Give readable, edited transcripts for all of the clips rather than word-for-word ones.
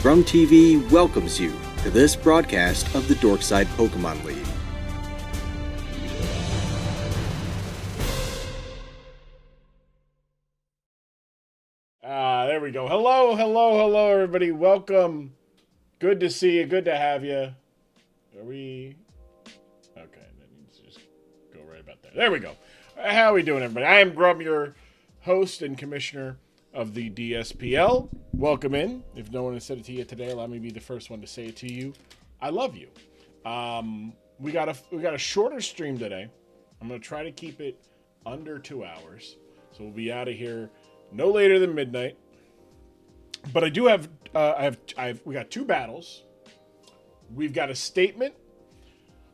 From TV welcomes you to this broadcast of the Dorkside Pokemon League. There we go. Hello, everybody. Welcome. Good to see you. Good to have you. Are we... Okay, that needs to just go right about there. There we go. How are we doing, everybody? I am Grub, your host and commissioner of the DSPL. Welcome in. If no one has said it to you today, allow me to be the first one to say it to you. I love you. We got a shorter stream today. I'm going to try to keep it under 2 hours. So we'll be out of here no later than midnight. But I do have, we got two battles. We've got a statement.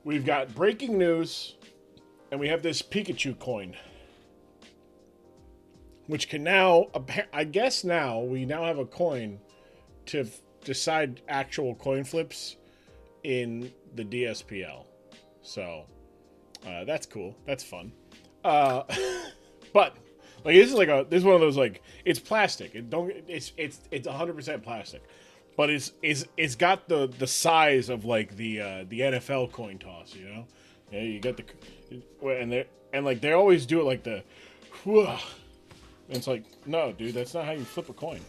We've got breaking news. And we have this Pikachu coin. Which can now, I guess now, we now have a coin to decide actual coin flips in the DSPL. So, that's cool. That's fun. But... Like this is one of those, like, it's plastic. It's 100% plastic, but it's got the size of like the NFL coin toss, you know. Yeah, you got they always do it like the, whew. And it's like, no, dude, that's not how you flip a coin.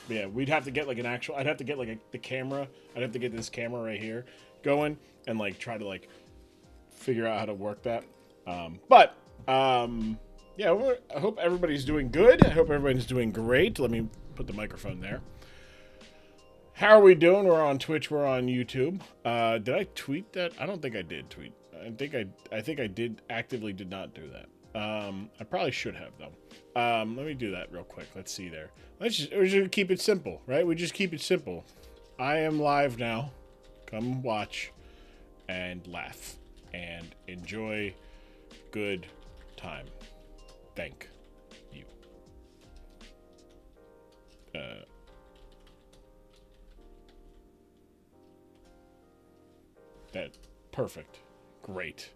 Yeah, we'd have to get like an actual. I'd have to get like the camera. I'd have to get this camera right here going and like try to like figure out how to work that. Yeah, I hope everybody's doing good. I hope everybody's doing great. Let me put the microphone there. How are we doing? We're on Twitch. We're on YouTube. Did I tweet that? I don't think I did tweet. I think I actively did not do that. I probably should have though. Let me do that real quick. Let's see there. We're just keep it simple, right? We just keep it simple. I am live now. Come watch and laugh and enjoy good time. Thank you. That perfect. Great.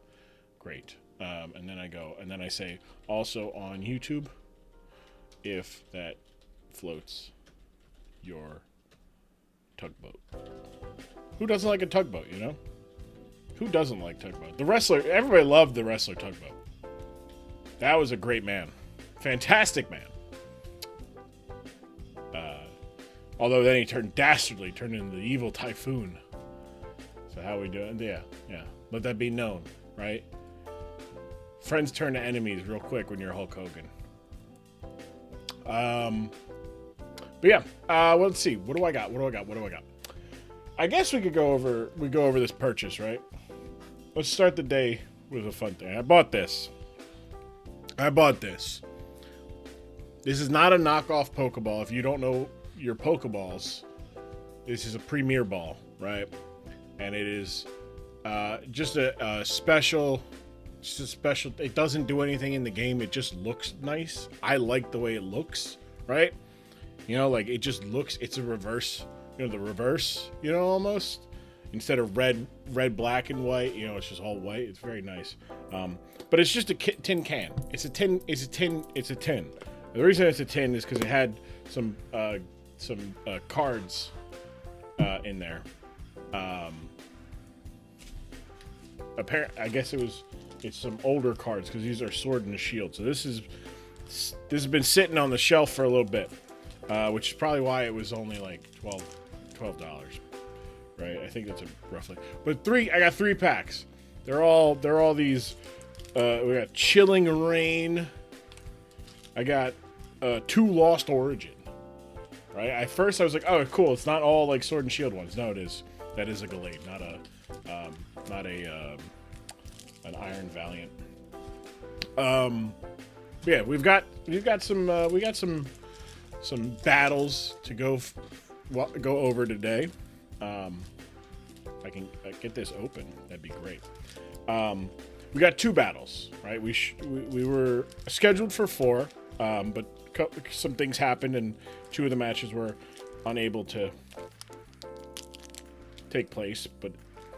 And then I say also on YouTube if that floats your tugboat. Who doesn't like a tugboat, you know? Who doesn't like tugboat? The wrestler, everybody loved the wrestler tugboat. That was a great man. Fantastic man. Although then he turned into the evil typhoon. So how we doing? Yeah. Let that be known, right? Friends turn to enemies real quick when you're Hulk Hogan. But yeah, let's see. What do I got? I guess we go over this purchase, right? Let's start the day with a fun thing. I bought this. This is not a knockoff Pokeball. If you don't know your Pokeballs, this is a Premier Ball, right? And it is just a special. It doesn't do anything in the game. It just looks nice. I like the way it looks, right? You know, like it just looks. It's a reverse. You know, the reverse. You know, almost. Instead of red, black, and white, you know, it's just all white. It's very nice. But it's just a tin can. It's a tin. The reason it's a tin is because it had some cards in there. I guess it's some older cards because these are Sword and Shield. So this has been sitting on the shelf for a little bit, which is probably why it was only like $12. Right, I think that's roughly. But I got 3 packs. They're all these. We got Chilling Rain. I got 2 Lost Origin. Right. At first I was like, oh, cool. It's not all like Sword and Shield ones. No, it is. That is a Gallade, not an Iron Valiant. Yeah, we've got some battles to go over today. If I can get this open, that'd be great. We got 2 battles, right? We were scheduled for 4, but some things happened, and 2 of the matches were unable to take place. But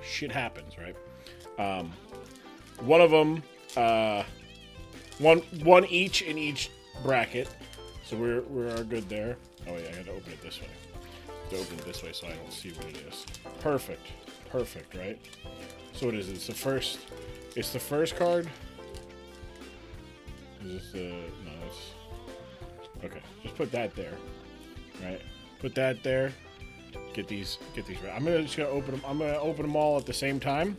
shit happens, right? One of them, one each in each bracket, so we're good there. Oh wait, I gotta open it this way. To open it this way so I don't see what it is. Perfect. Perfect, right? So what is it? It's the first card? Is this the... No, that's... Okay, just put that there. Right? Put that there. Get these right. I'm gonna open them. I'm gonna open them all at the same time.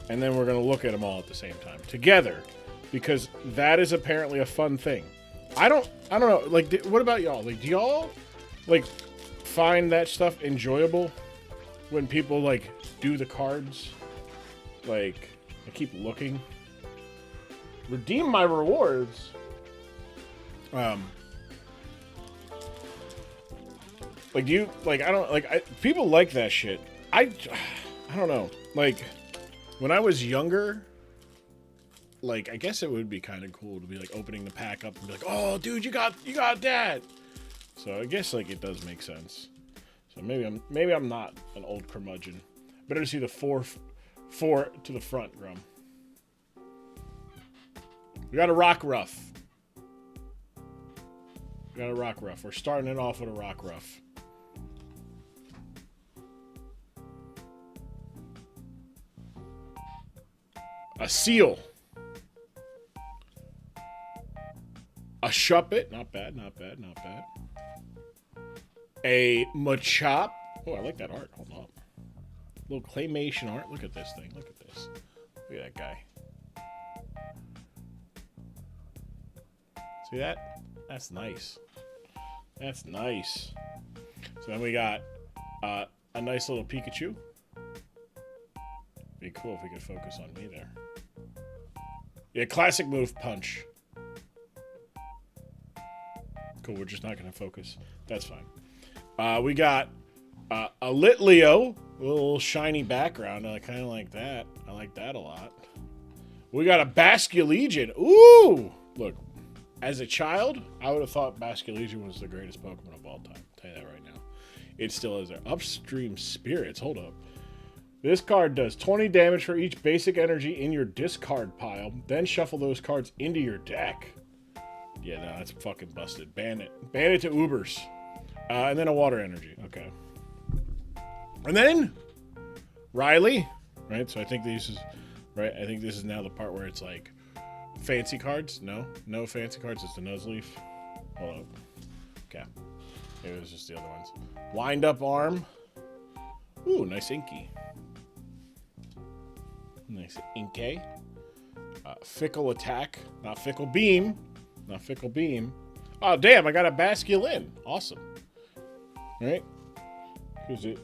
And then we're gonna look at them all at the same time. Together. Because that is apparently a fun thing. I don't know. Like, what about y'all? Like, do y'all, like, find that stuff enjoyable when people, like, do the cards? Like, I keep looking. Redeem my rewards. Like, do you, like, I don't, like, people like that shit. I don't know. Like, when I was younger, like, I guess it would be kind of cool to be, like, opening the pack up and be like, oh, dude, you got that. So I guess, like, it does make sense. So maybe I'm not an old curmudgeon. Better to see the four to the front, Grum. We got a rock rough. We're starting it off with a rock rough. A seal. A Shuppet. Not bad. A Machop. Oh, I like that art. Hold on. Little claymation art. Look at this thing. Look at this. Look at that guy. See that? That's nice. That's nice. So then we got a nice little Pikachu. Be cool if we could focus on me there. Yeah, classic move, punch. Cool, we're just not going to focus. That's fine. We got a Litleo. A little shiny background. I kind of like that. I like that a lot. We got a Basculegion. Ooh! Look, as a child, I would have thought Basculegion was the greatest Pokemon of all time. I'll tell you that right now. It still is there. Upstream Spirits. Hold up. This card does 20 damage for each basic energy in your discard pile. Then shuffle those cards into your deck. Yeah, no, that's fucking busted. Ban it. Ban it to Ubers. And then a water energy. Okay. And then Riley. Right? So I think this is right. I think this is now the part where it's like fancy cards. No fancy cards. It's the Nuzleaf. Hold up. Okay. It was just the other ones. Wind up arm. Ooh, nice inky. Nice inky. Fickle attack. Not fickle beam. Not fickle beam. Oh, damn, I got a Basculin. Awesome. Right?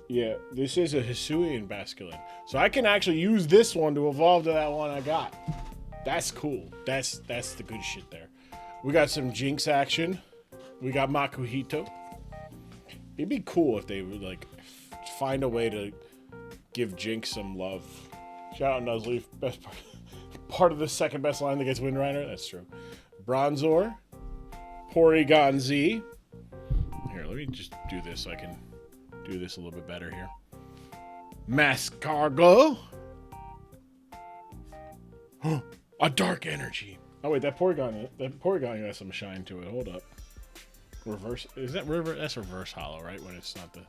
Yeah, this is a Hisuian Basculin. So I can actually use this one to evolve to that one I got. That's cool. That's the good shit there. We got some Jinx action. We got Makuhito. It'd be cool if they would, like, find a way to give Jinx some love. Shout out Nuzleaf. Best part of the second best line that gets Windrider. That's true. Bronzor. Porygon Z. Here, let me just do this so I can do this a little bit better here. Mascargo. A dark energy. Oh wait, that Porygon has some shine to it. Hold up. Reverse. Is that reverse? That's reverse hollow, right? When it's not the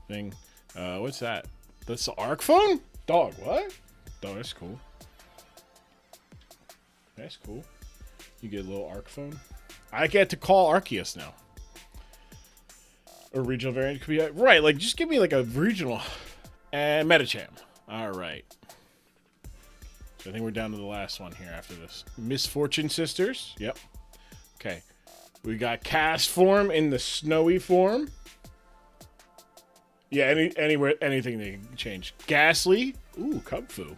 thing. What's that? That's the Arc Phone? Dog, what? Oh, that's cool. That's cool. You get a little Arc Phone. I get to call Arceus now. A regional variant could be right. Like, just give me like a regional and Metacham. All right. So I think we're down to the last one here after this. Misfortune Sisters. Yep. Okay. We got Cast Form in the Snowy form. Yeah, anything they can change. Ghastly. Ooh, Cubfu.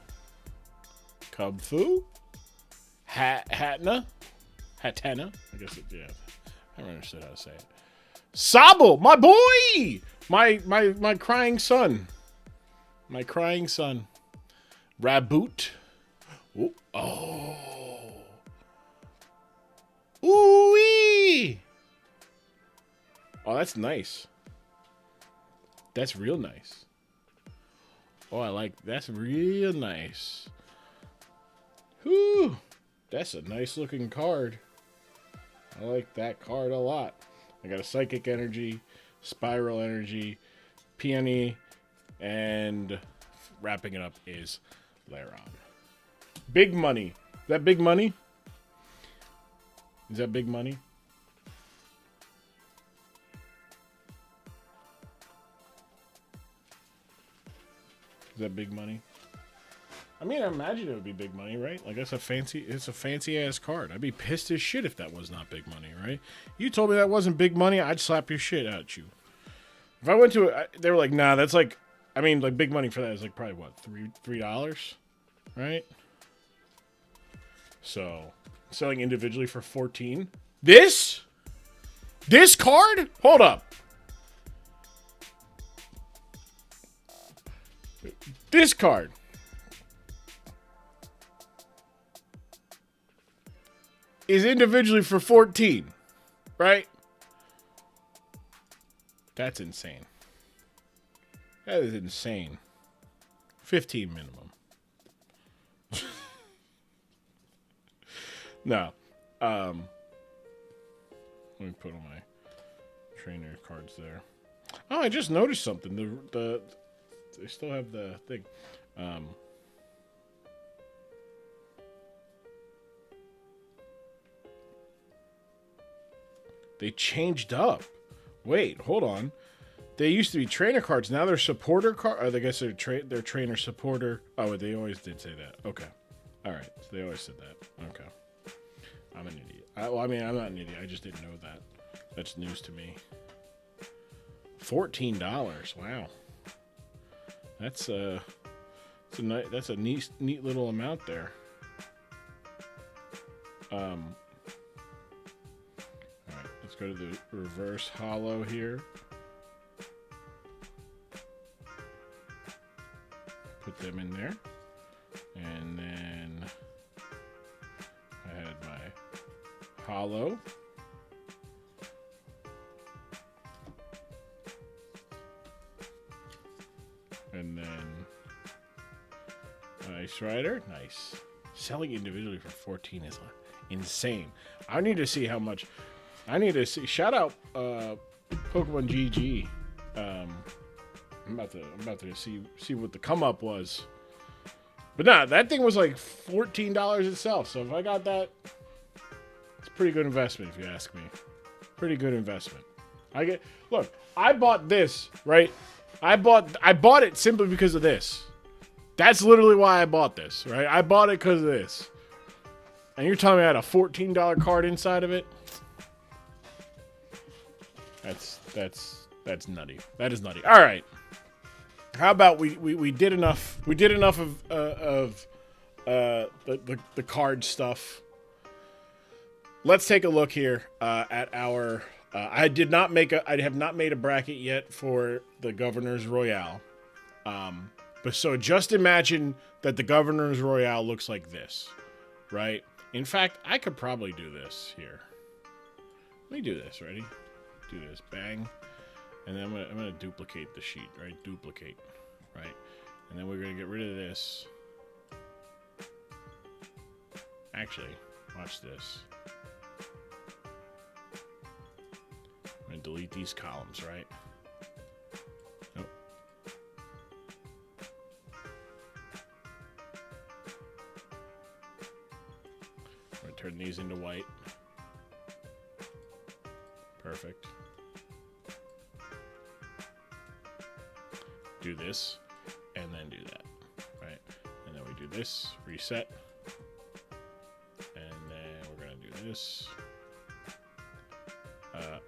Hatenna. I guess it, yeah. I never understood how to say it. Sobble, my boy! My crying son. My crying son. Raboot. Ooh. Oh. Ooh-wee! Oh, that's nice. That's real nice. Oh, I like, that's real nice. Whew. That's a nice looking card. I like that card a lot. I got a Psychic Energy. Spiral Energy, Peony, and wrapping it up is Laron. Big money. Is that big money? Is that big money? Is that big money? I mean, I imagine it would be big money, right? Like, it's a fancy ass card. I'd be pissed as shit if that was not big money, right? You told me that wasn't big money, I'd slap your shit at you. If I went to it, they were like, nah, that's like, I mean, like, big money for that is like probably what, $3, right? So, selling individually for 14. This card? Hold up. This card. Is individually for 14, right? That's insane. That is insane. 15 minimum. No. Let me put on my trainer cards there. Oh, I just noticed something. They still have the thing. They changed up. Wait, hold on. They used to be trainer cards. Now they're supporter cards. I guess they're trainer supporter. Oh, they always did say that. Okay. All right. So they always said that. Okay. I'm an idiot. Well, I mean, I'm not an idiot. I just didn't know that. That's news to me. $14. Wow. That's a neat little amount there. All right, let's go to the reverse hollow here. Put them in there, and then I had my hollow. And then Ice Rider, nice. Selling individually for 14 is insane. I need to see how much. I need to see. Shout out Pokemon GG. I'm about to see what the come up was. But nah, that thing was like $14 itself. So if I got that, it's a pretty good investment if you ask me. Pretty good investment. Look, I bought this, right? I bought it simply because of this. That's literally why I bought this, right? I bought it because of this. And you're telling me I had a $14 card inside of it? That's nutty. That is nutty. All right. How about we did enough? We did enough of the card stuff. Let's take a look here at our. I have not made a bracket yet for the Governor's Royale. But so just imagine that the Governor's Royale looks like this, right? In fact, I could probably do this here. Let me do this. Ready? Do this. Bang. And then I'm gonna duplicate the sheet, right? Duplicate, right? And then we're gonna get rid of this. Actually, watch this. I'm gonna delete these columns, right? Nope. I'm gonna turn these into white. Perfect. Do this, and then do that, right? And then we do this, reset, and then we're gonna do this.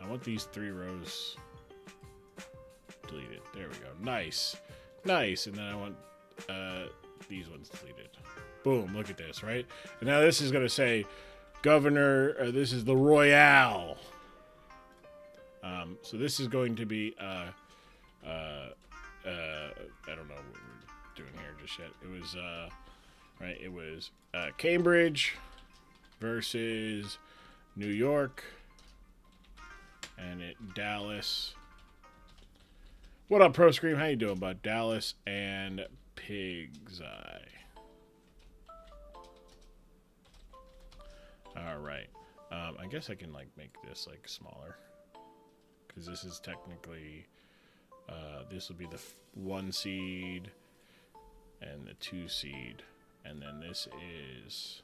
I want these 3 rows deleted. There we go. Nice. Nice. And then I want these ones deleted. Boom. Look at this, right? And now this is going to say Governor, this is the Royale. So this is going to be, I don't know what we're doing here just yet. It was, right, it was Cambridge versus New York. And Dallas. What up, Pro Scream? How you doing, bud? Dallas and Pig's Eye. All right. I guess I can like make this like smaller, because this is technically this will be the 1 seed and the 2 seed, and then this is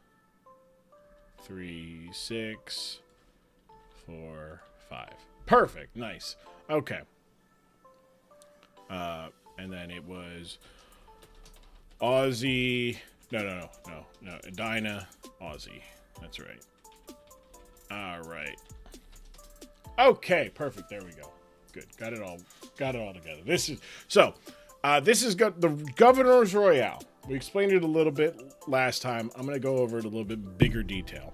3, 6, 4, 5. Perfect. Nice. Okay. And then it was Aussie. No. Dinah, Aussie. That's right. All right. Okay. Perfect. There we go. Good. Got it all together. This is the Governor's Royale. We explained it a little bit last time. I'm going to go over it a little bit bigger detail.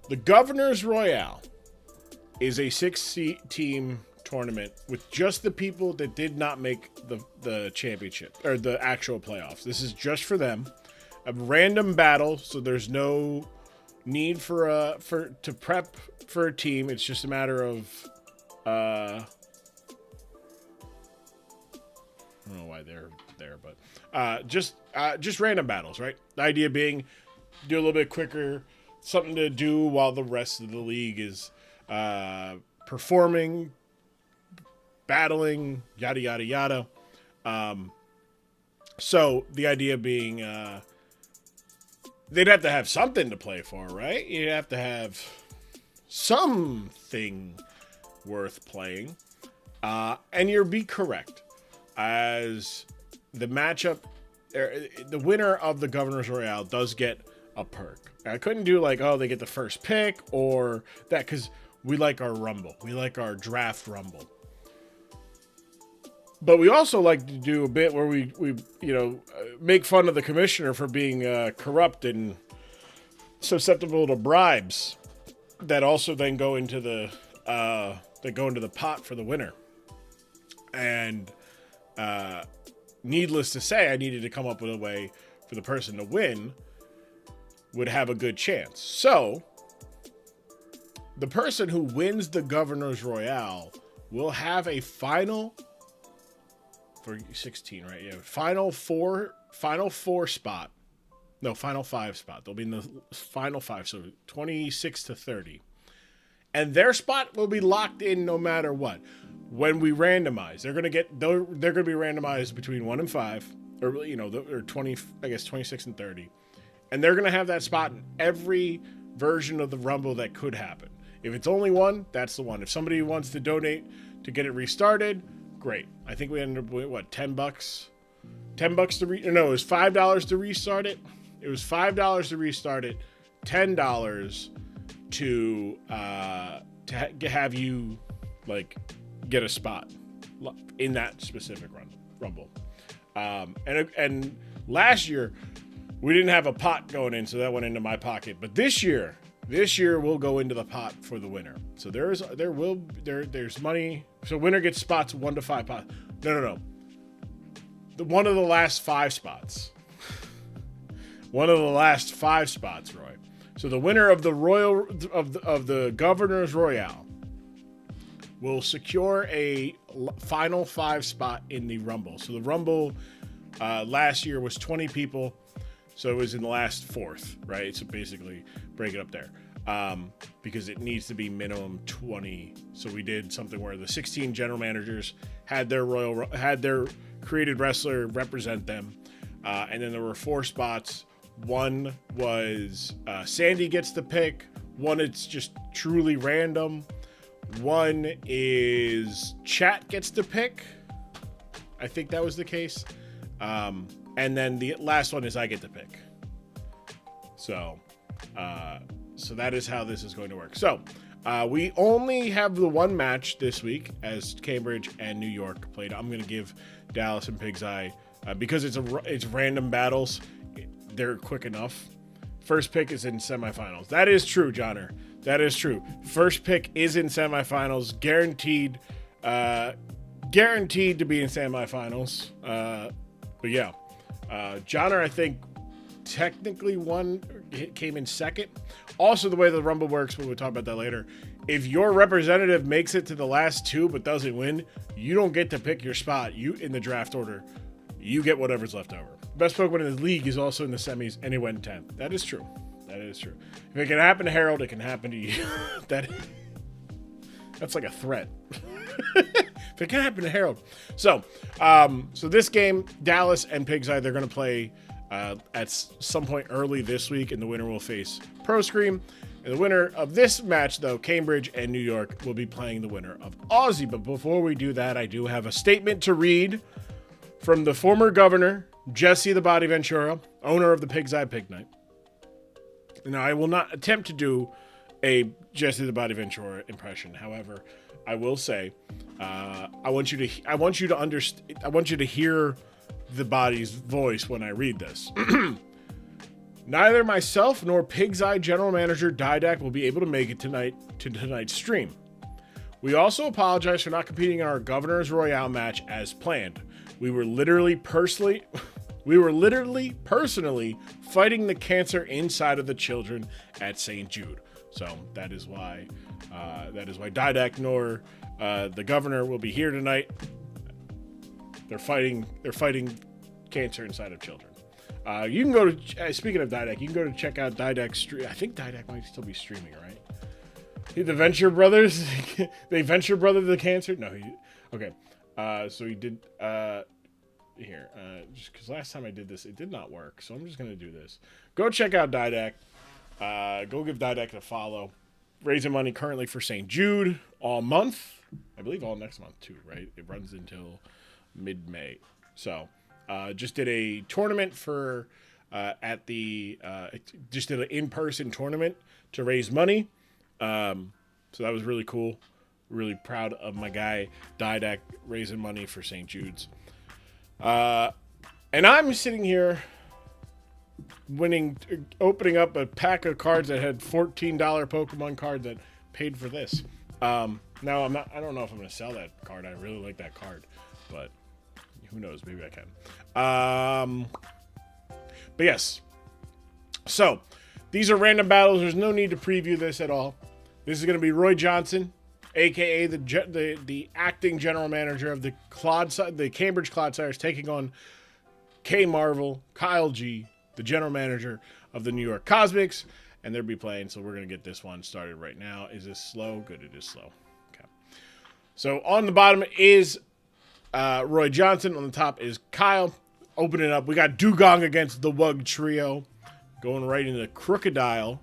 The Governor's Royale is a 6-team tournament with just the people that did not make the championship or the actual playoffs. This is just for them. A random battle, so there's no need to prep for a team. It's just a matter of I don't know why they're there, but just random battles, right? The idea being do a little bit quicker, something to do while the rest of the league is performing, battling, yada yada yada. So the idea being they'd have to have something to play for, right? You'd have to have something worth playing, and you'll be correct. As the matchup, the winner of the Governor's Royale does get a perk. I couldn't do like, oh, they get the first pick or that, because we like our Rumble. We like our draft Rumble. But we also like to do a bit where we make fun of the commissioner for being corrupt and susceptible to bribes that also then go into the pot for the winner. And needless to say, I needed to come up with a way for the person to win would have a good chance. So the person who wins the Governor's Royale will have a final for 16, right? Yeah, final four spot. No, final 5 spot. They'll be in the final 5, so 26 to 30. And their spot will be locked in no matter what. When we randomize, they're going to be randomized between 1 and 5, or or 20, I guess 26 and 30. And they're going to have that spot in every version of the Rumble that could happen. If it's only one, that's the one. If somebody wants to donate to get it restarted, great. I think we ended up with what, $10? $10 to no, it was $5 to restart it. It was $5 to restart it, $10 to have you like get a spot in that specific Rumble. And last year we didn't have a pot going in, so that went into my pocket. But this year will go into the pot for the winner. So there's money. So winner gets spots 1 to 5 pots. No. One of the last 5 spots. One of the last 5 spots, Roy. So the winner of the the Governor's Royale will secure a final 5 spot in the Rumble. So the Rumble last year was 20 people. So it was in the last 4th, right? So basically break it up there. Because it needs to be minimum 20. So we did something where the 16 general managers had their created wrestler represent them. And then there were 4 spots. One was Sandy gets the pick. One, it's just truly random. One is Chat gets the pick. I think that was the case. And then the last one is I get the pick. So that is how this is going to work. So we only have the one match this week as Cambridge and New York played. I'm going to give Dallas and Pig's Eye because it's random battles. They're quick enough. First pick is in semifinals. That is true, Johnner. That is true. First pick is in semifinals. Guaranteed to be in semifinals. But yeah, Johnner, I think technically came in second. Also, the way the Rumble works, we'll talk about that later. If your representative makes it to the last 2 but doesn't win, you don't get to pick your spot. You in the draft order, you get whatever's left over. Best Pokemon in the league is also in the semis, and he went 10th. That is true. That is true. If it can happen to Harold, it can happen to you. That's like a threat. If it can happen to Harold. So this game, Dallas and Pig's Eye, they're going to play at some point early this week, and the winner will face Pro Scream. And the winner of this match, though, Cambridge and New York, will be playing the winner of Aussie. But before we do that, I do have a statement to read from the former governor, Jesse the Body Ventura, owner of the Pig's Eye Pig Night. Now, I will not attempt to do a Jesse the Body Ventura impression. However, I will say, I want you to hear the body's voice when I read this. Neither myself nor Pig's Eye General Manager Didac will be able to make it to tonight's stream. We also apologize for not competing in our Governor's Royale match as planned. We were literally personally fighting the cancer inside of the children at St. Jude. So that is why Didac nor the governor will be here tonight. They're fighting cancer inside of children. You can go to, speaking of Didac, you can go to check out Didac's stream. I think Didac might still be streaming, right? The Venture Brothers, they Venture Brother the cancer? No, okay. So he did, here, just because last time I did this, it did not work. So I'm just going to do this. Go check out Didac. Go give Didac a follow. Raising money currently for St. Jude all month. I believe all next month too, right? It runs until mid-May. So, just did a tournament for just did an in-person tournament to raise money. So that was really cool. Really proud of my guy Didac raising money for St. Jude's. And I'm sitting here opening up a pack of cards that had $14 Pokemon cards that paid for this. Now I don't know if I'm going to sell that card. I really like that card, but who knows? Maybe I can. But yes. So these are random battles. There's no need to preview this at all. This is going to be Roy Johnson, aka the acting general manager of the Cambridge Clodsires, taking on K Marvel, Kyle G, the general manager of the New York Cosmics, and they'll be playing. So we're going to get this one started right now. Is this slow? Good, it is slow. Okay. So on the bottom is Roy Johnson. On the top is Kyle. Opening up, we got Dugong against the Wug Trio. Going right into the Crocodile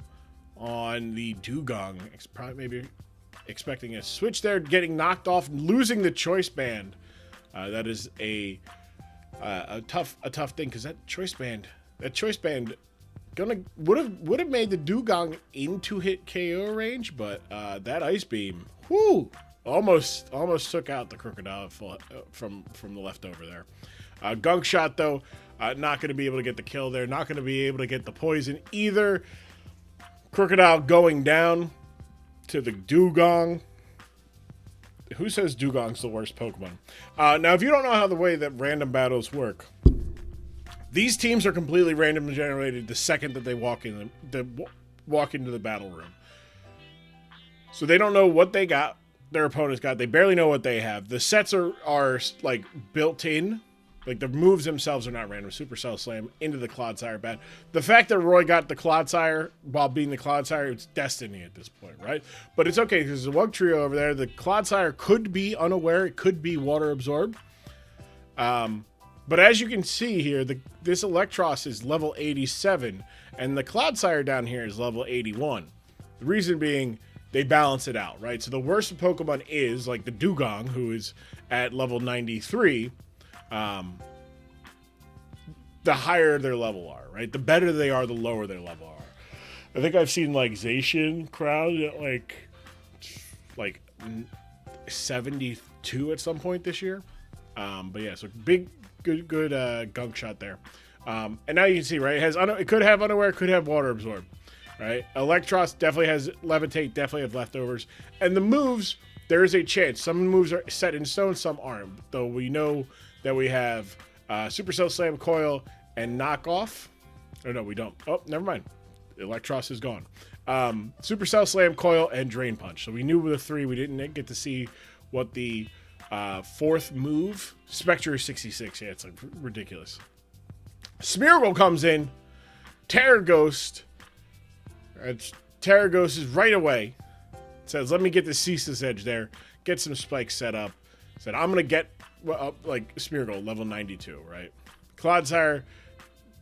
on the Dugong. Probably maybe expecting a switch there, getting knocked off, losing the choice band. That is a tough thing, because that choice band would have made the Dugong into hit KO range, but that ice beam, almost took out the Crocodile from the leftover there. Gunk shot though, not going to be able to get the kill there, not going to be able to get the poison either. Crocodile going down to the Dugong. Who says Dugong's the worst Pokemon? Now, if you don't know how the way that random battles work, these teams are completely randomly generated the second that they walk into the battle room. So they don't know what they got, their opponents got. They barely know what they have. The sets are like built in. Like, the moves themselves are not random. Supercell Slam into the Clodsire bat. The fact that Roy got the Clodsire while being the Clodsire, it's destiny at this point, right? But it's okay, because there's a Wug Trio over there. The Clodsire could be unaware. It could be water absorbed. But as you can see here, this Electros is level 87, and the Clodsire down here is level 81. The reason being, they balance it out, right? So the worst Pokemon is, like the Dugong, who is at level 93, the higher their level are, right? The better they are, the lower their level are. I think I've seen like Zacian crowd at like 72 at some point this year. But yeah, so good gunk shot there. And now you can see, right? It could have unaware, it could have water absorb, right? Electros definitely has levitate, definitely have leftovers. And the moves, there is a chance. Some moves are set in stone, some aren't. Though we know that we have Supercell Slam, Coil, and Knockoff. Oh, no, we don't. Oh, never mind. Electros is gone. Supercell Slam, Coil, and Drain Punch. So we knew the three. We didn't get to see what the fourth move. Spectre 66. Yeah, it's like ridiculous. Smeargle comes in. Terror Ghost. Terror Ghost is right away. Says, let me get the Ceaseless Edge there. get some spikes set up. Said, I'm going to get like Smeargle, level 92, right? Clodsire,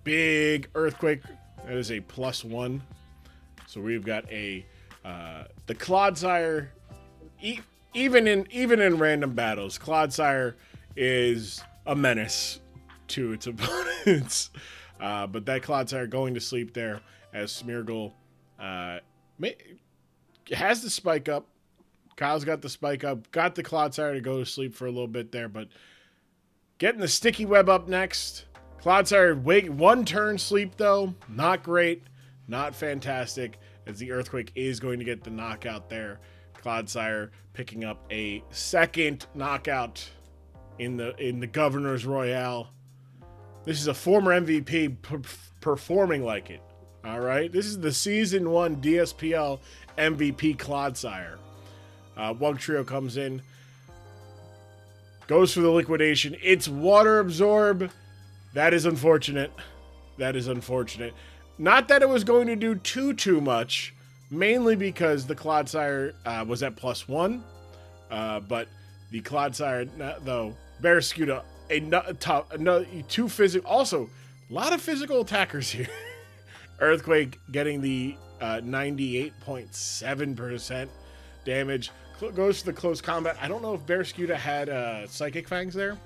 big Earthquake. That is a +1. So we've got the Clodsire, even in random battles, Clodsire is a menace to its opponents. But that Clodsire going to sleep there as Smeargle has the spike up. Kyle's got the spike up, got the Clodsire to go to sleep for a little bit there, but getting the Sticky Web up next. Clodsire, wait, 1 turn sleep though. Not great, not fantastic, as the Earthquake is going to get the knockout there. Clodsire picking up a second knockout in the Governor's Royale. This is a former MVP performing like it. All right, this is the Season 1 DSPL MVP Clodsire. Wugtrio comes in, goes for the liquidation. It's Water Absorb. That is unfortunate. That is unfortunate. Not that it was going to do too much, mainly because the Clodsire was at +1. But the Clodsire, though, Barraskewda, two physical. Also, a lot of physical attackers here. Earthquake getting the 98.7% damage. Goes to the close combat. I don't know if Barraskewda had Psychic Fangs there.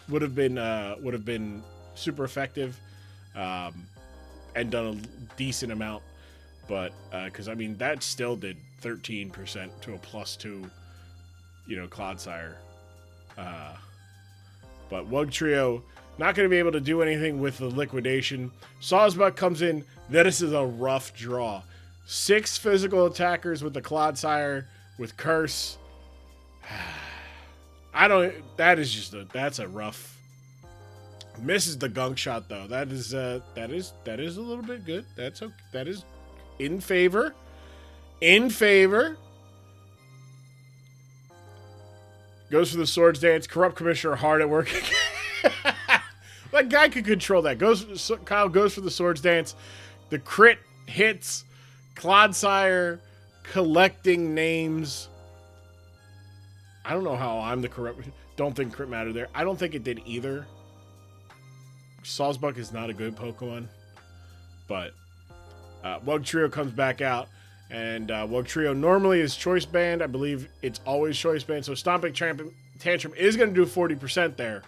Would have been super effective, and done a decent amount. But because I mean that still did 13% to a +2, Clodsire. But Wugtrio not going to be able to do anything with the liquidation. Sawsbuck comes in. This is a rough draw. 6 physical attackers with the Clodsire with Curse. That's a rough. Misses the gunk shot though. That is a little bit good. That's okay. That is in favor. In favor. Goes for the Swords Dance. Corrupt Commissioner hard at work. That guy could control that. Kyle goes for the Swords Dance. The crit hits. Clodsire collecting names. I don't know how I'm the corrupt. Don't think crit mattered there. I don't think it did either. Sawsbuck is not a good Pokemon. But Wugtrio comes back out. And Wugtrio normally is Choice Band. I believe it's always Choice Band. So Stomping Tantrum is going to do 40% there.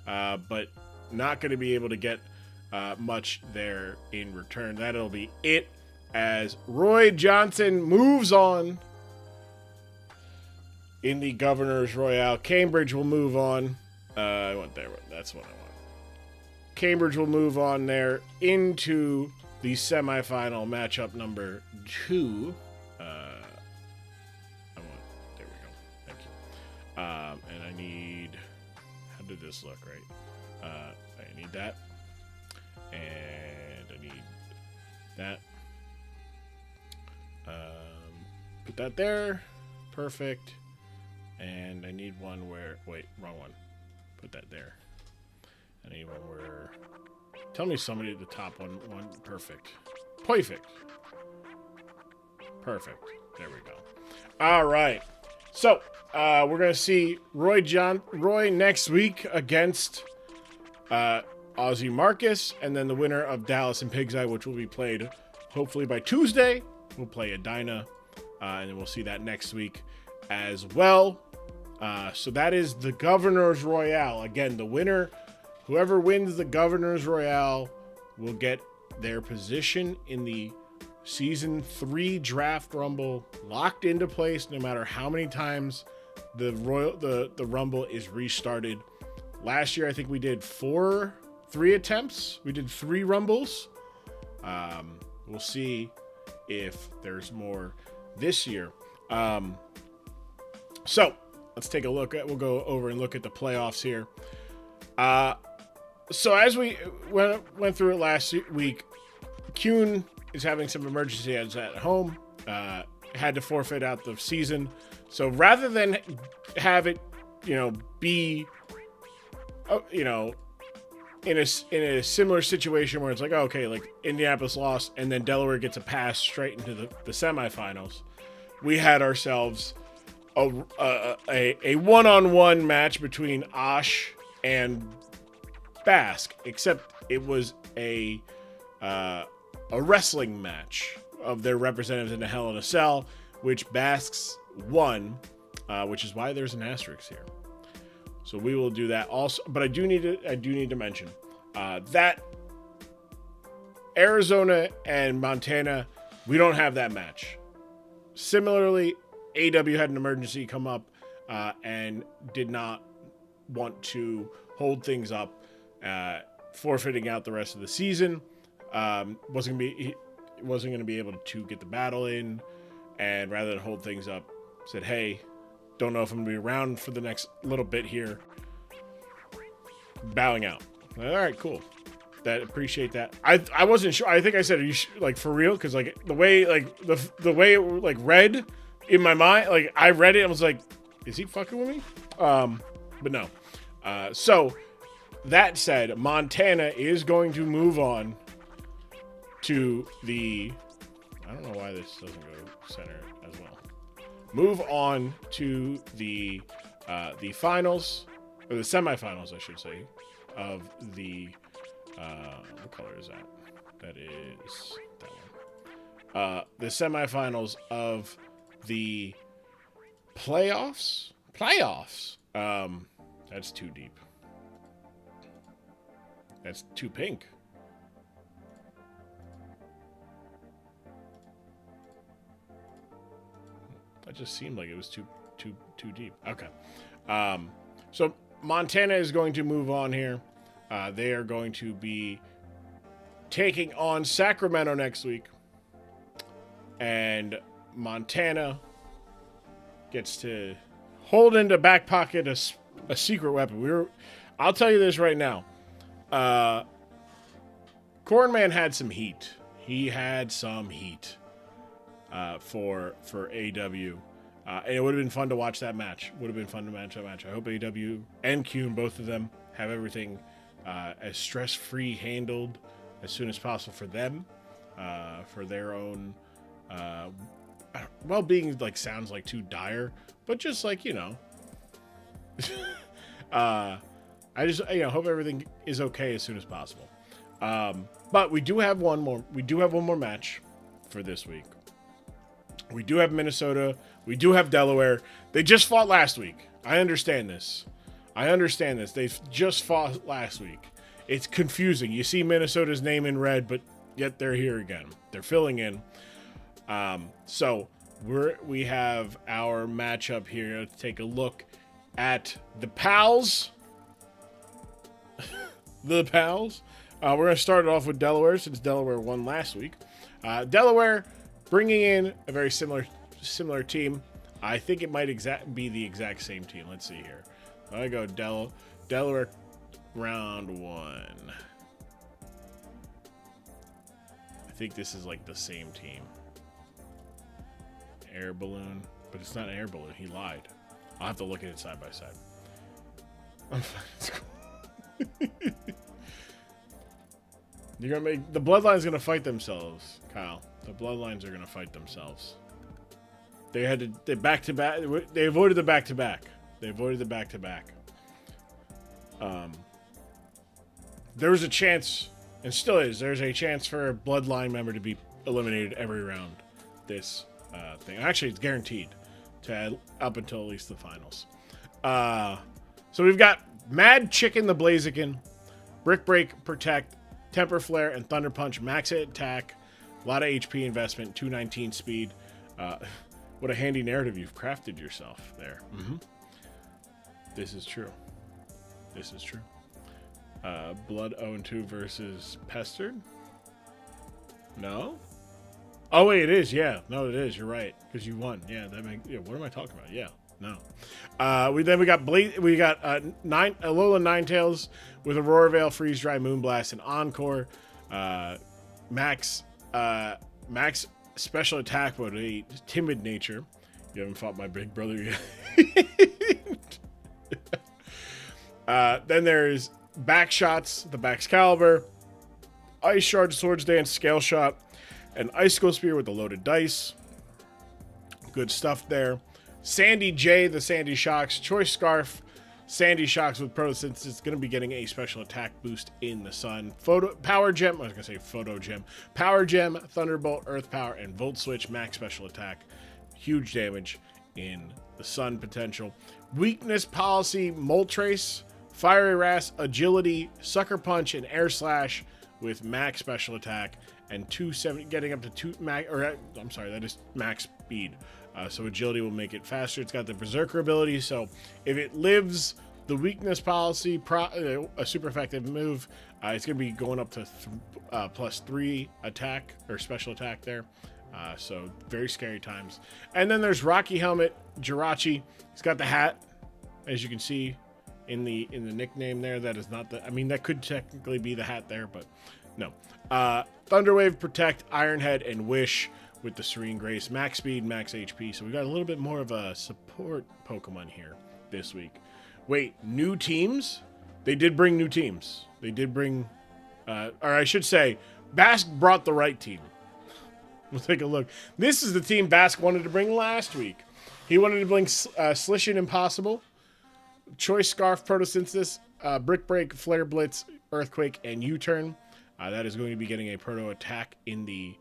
But not going to be able to get much there in return. That'll be it as Roy Johnson moves on in the Governor's Royale. Cambridge will move on. I want there. That's what I want. Cambridge will move on there into the semifinal matchup number 2. There we go. Thank you. And I need. How did this look? Right. I need that, and I need that. Put that there. Perfect. And I need one where... Wait, wrong one. Put that there. I need one where... Tell me somebody at the top one. Perfect. Perfect. Perfect. There we go. All right. So, we're going to see Roy next week against Ozzy Marcus, and then the winner of Dallas and Pig's Eye, which will be played hopefully by Tuesday. We'll play Edina, and then we'll see that next week as well. So that is the Governor's Royale. Again, the winner, whoever wins the Governor's Royale, will get their position in the Season 3 Draft Rumble locked into place no matter how many times the Rumble is restarted. Last year, I think we did 3 attempts. We did 3 Rumbles. We'll see if there's more this year. So let's take a look at, we'll go over and look at the playoffs here. So as we went through it last week, Kuhn is having some emergency at home, had to forfeit out the season. So rather than have it, be, in a similar situation where it's like, oh, okay, like Indianapolis lost and then Delaware gets a pass straight into the semifinals, we had ourselves a one-on-one match between Ash and Bask, except it was a wrestling match of their representatives in a Hell in a Cell, which Basks won, which is why there's an asterisk here. So we will do that also. But I do need to mention that Arizona and Montana, we don't have that match. Similarly, AW had an emergency come up and did not want to hold things up, forfeiting out the rest of the season. Wasn't going to be able to get the battle in, and rather than hold things up, said, "Hey, don't know if I'm going to be around for the next little bit here." Bowing out. All right, cool. Appreciate that. I wasn't sure. I think I said, "Are you like for real?" Because like the way it like read in my mind, like I read it and was like, "Is he fucking with me?" But no. So that said, Montana is going to move on to the. I don't know why this doesn't go center as well. Move on to the finals, or the semifinals, I should say, of the. What color is that? That is that one. The semifinals of the playoffs. That's too deep. That's too pink. That just seemed like it was too deep. Okay. So Montana is going to move on here. They are going to be taking on Sacramento next week. And Montana gets to hold into back pocket a secret weapon. I'll tell you this right now. Cornman had some heat. He had some heat for AW. And it would have been fun to watch that match. I hope AW and Kuhn, both of them, have everything as stress-free handled as soon as possible for them, for their own well-being. Like, sounds like too dire, but just like, I just hope everything is okay as soon as possible. But we do have one more match for this week. We do have Minnesota. We do have Delaware. They just fought last week. I understand this. They've just fought last week. It's confusing. You see Minnesota's name in red, but yet they're here again. They're filling in. So we have our matchup here. Let's take a look at the Pals. The Pals. We're going to start it off with Delaware, since Delaware won last week. Delaware bringing in a very similar team. I think it might be the exact same team. Let's see here. I go Delaware round 1. I think this is like the same team. Air balloon, but it's not an air balloon. He lied. I'll have to look at it side by side. You're gonna make the Bloodlines gonna fight themselves, Kyle. The Bloodlines are gonna fight themselves. They back to back. They avoided the back to back. There was a chance, and still is. There's a chance for a Bloodline member to be eliminated every round. This thing, actually, it's guaranteed to up until at least the finals. So we've got Mad Chicken the Blaziken, Brick Break, Protect, Temper Flare, and Thunder Punch. Max hit attack, a lot of HP investment, 219 speed. What a handy narrative you've crafted yourself there. Mm-hmm. This is true. Blood 0-2 versus Pestered? No? Oh, wait, it is. Yeah. No, it is. You're right. Because you won. Yeah, what am I talking about? Yeah. No. We got Alola Ninetales with Aurora Veil, Freeze Dry, Moonblast, and Encore. Max special attack mode, a timid nature. You haven't fought my big brother yet. Then there's Back Shots, the Baxcalibur, Ice Shard, Swords Dance, Scale Shot, and Icicle Spear with the loaded dice. Good stuff there. Sandy J, the Sandy Shocks, Choice Scarf, Sandy Shocks with Photosynthesis is going to be getting a special attack boost in the sun. Power Gem, Photo Gem. Power Gem, Thunderbolt, Earth Power, and Volt Switch, max special attack. Huge damage in the sun potential. Weakness Policy, Moltres, Fiery Wrath, Agility, Sucker Punch, and Air Slash with max special attack. And 270, getting up to that is max speed. So agility will make it faster. It's got the Berserker ability, so if it lives the weakness policy, a super effective move, it's going to be going up to +3 attack or special attack there. So very scary times. And then there's Rocky Helmet, Jirachi. He's got the hat, as you can see in the nickname there. That is not the. I mean, that could technically be the hat there, but no. Thunderwave, Protect, Ironhead, and Wish. With the Serene Grace, max speed, max HP. So we got a little bit more of a support Pokemon here this week. Wait, new teams? They did bring new teams. They did bring, or I should say, Bask brought the right team. We'll take a look. This is the team Bask wanted to bring last week. He wanted to bring Slishin Impossible, Choice Scarf, Photosynthesis, Brick Break, Flare Blitz, Earthquake, and U-Turn. That is going to be getting a proto attack in the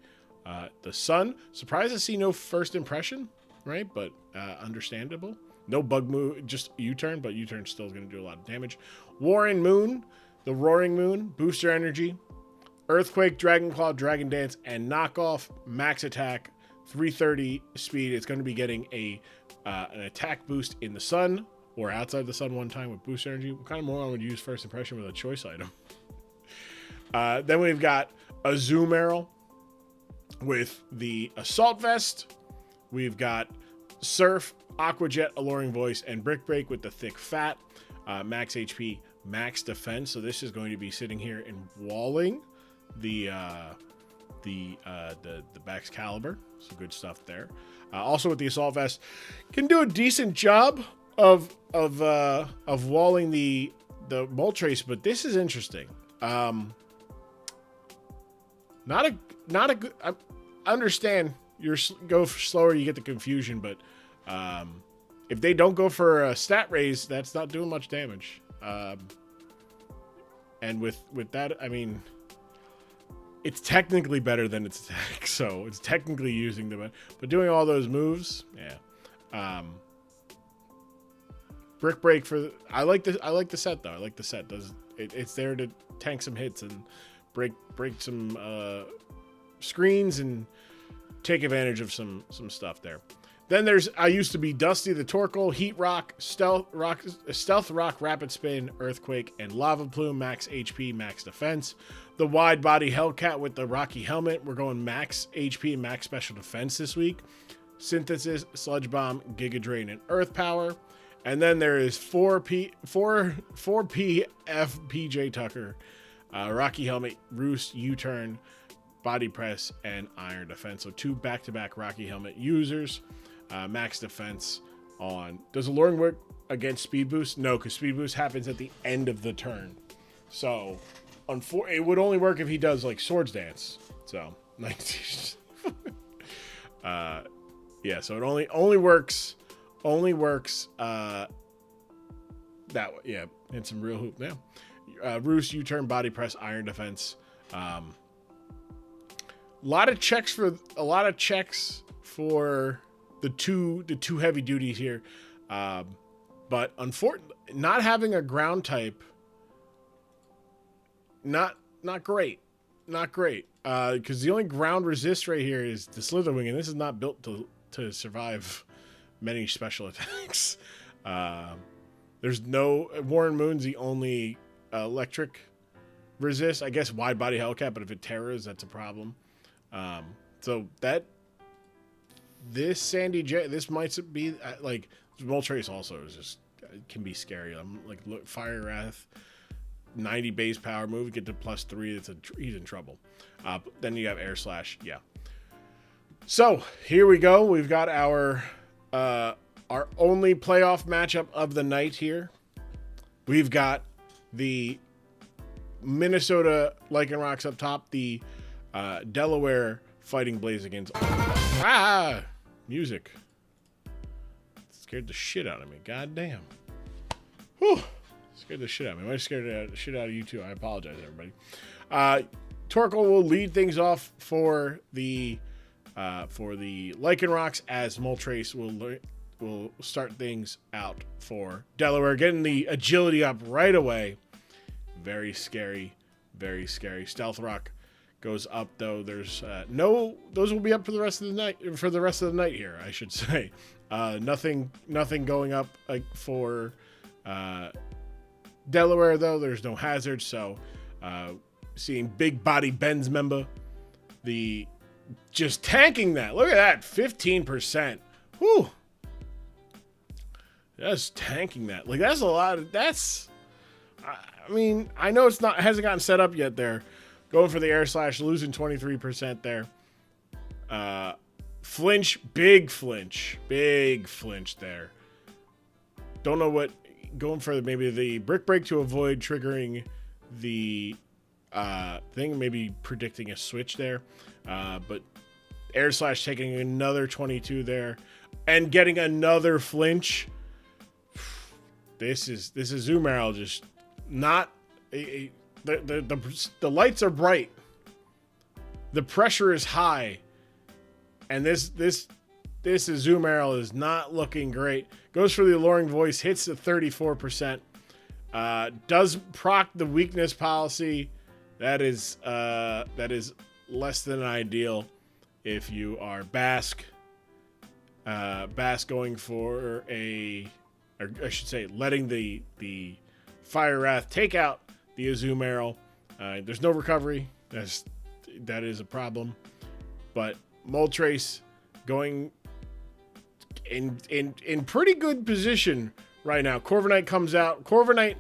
sun. Surprised to see no first impression, right? But understandable. No bug move, just U-turn, but U-turn still is going to do a lot of damage. Warren Moon, the Roaring Moon, Booster Energy, Earthquake, Dragon Claw, Dragon Dance, and Knockoff, max attack, 330 speed. It's going to be getting an attack boost in the sun or outside the sun one time with Booster Energy. What kind of moron would use first impression with a choice item? Then we've got a Zoom Arrow with the Assault Vest. We've got Surf, Aqua Jet, Alluring Voice, and Brick Break with the Thick Fat. Max HP, max defense. So this is going to be sitting here and walling the Bax Caliber. Some good stuff there. Also with the Assault Vest, can do a decent job of walling the Moltres, but this is interesting. Not a good. I understand you go slower, you get the confusion, but if they don't go for a stat raise, that's not doing much damage. And with that, I mean, it's technically better than its attack, so it's technically using the, but doing all those moves, yeah. Brick Break for I like the set though. I like the set. It's there to tank some hits and break some screens and take advantage of some stuff there. Then there's I used to be Dusty the Torkoal, Heat Rock, Stealth Rock, Rapid Spin, Earthquake, and Lava Plume, max HP, max defense. The Wide Body Hellcat with the Rocky Helmet. We're going max HP and max special defense this week. Synthesis, Sludge Bomb, Giga Drain, and Earth Power. And then there is 4P PJ Tucker, Rocky Helmet, Roost, U-Turn, Body Press, and Iron Defense. So 2 back-to-back Rocky Helmet users. Max defense on. Does Alluring work against Speed Boost? No, because Speed Boost happens at the end of the turn. So it would only work if he does like Swords Dance. So yeah, so it only works that way. Yeah, and some real hoop now. Roost, U-Turn, Body Press, Iron Defense. A lot of checks for the two heavy duties here, but unfortunately, not having a ground type, not great, because the only ground resist right here is the Slitherwing, and this is not built to survive many special attacks. There's no Warren Moon's the only electric resist. I guess Wide Body Hellcat, but if it terrors, that's a problem. So that this Sandy J, this might be like Moltres also is just can be scary. I'm like look, Fire Wrath, 90 base power move, get to +3. He's in trouble. Then you have Air Slash, yeah. So here we go. We've got our only playoff matchup of the night here. We've got the Minnesota Lycanrocs up top, the Delaware Fighting Blazekins. Music. Scared the shit out of me. God damn. Whew. Scared the shit out of me. I might have scared the shit out of you too. I apologize, everybody. Torkoal will lead things off for the Lycanrocs, as Moltres will start things out for Delaware, getting the agility up right away. Very scary, very scary. Stealth Rock goes up though. There's those will be up for the rest of the night here, I should say. Nothing going up for Delaware though. There's no hazard, so seeing big body Ben's member, just tanking that. Look at that, 15%. Whew. Just tanking that. Like, that's a lot. I mean, I know it hasn't gotten set up yet there. Going for the air slash, losing 23% there. Flinch, big flinch there. Don't know what, going for maybe the brick break to avoid triggering the thing, maybe predicting a switch there. But air slash taking another 22 there and getting another flinch. This is Azumarill just not the lights are bright. The pressure is high. And this Azumarill is not looking great. Goes for the Alluring Voice, hits the 34%. Does proc the weakness policy. That is less than ideal if you are Basque. Basque going for or I should say, letting the Fire Wrath take out the Azumarill. There's no recovery. That is a problem. But Moltres going in pretty good position right now. Corviknight comes out. Corviknight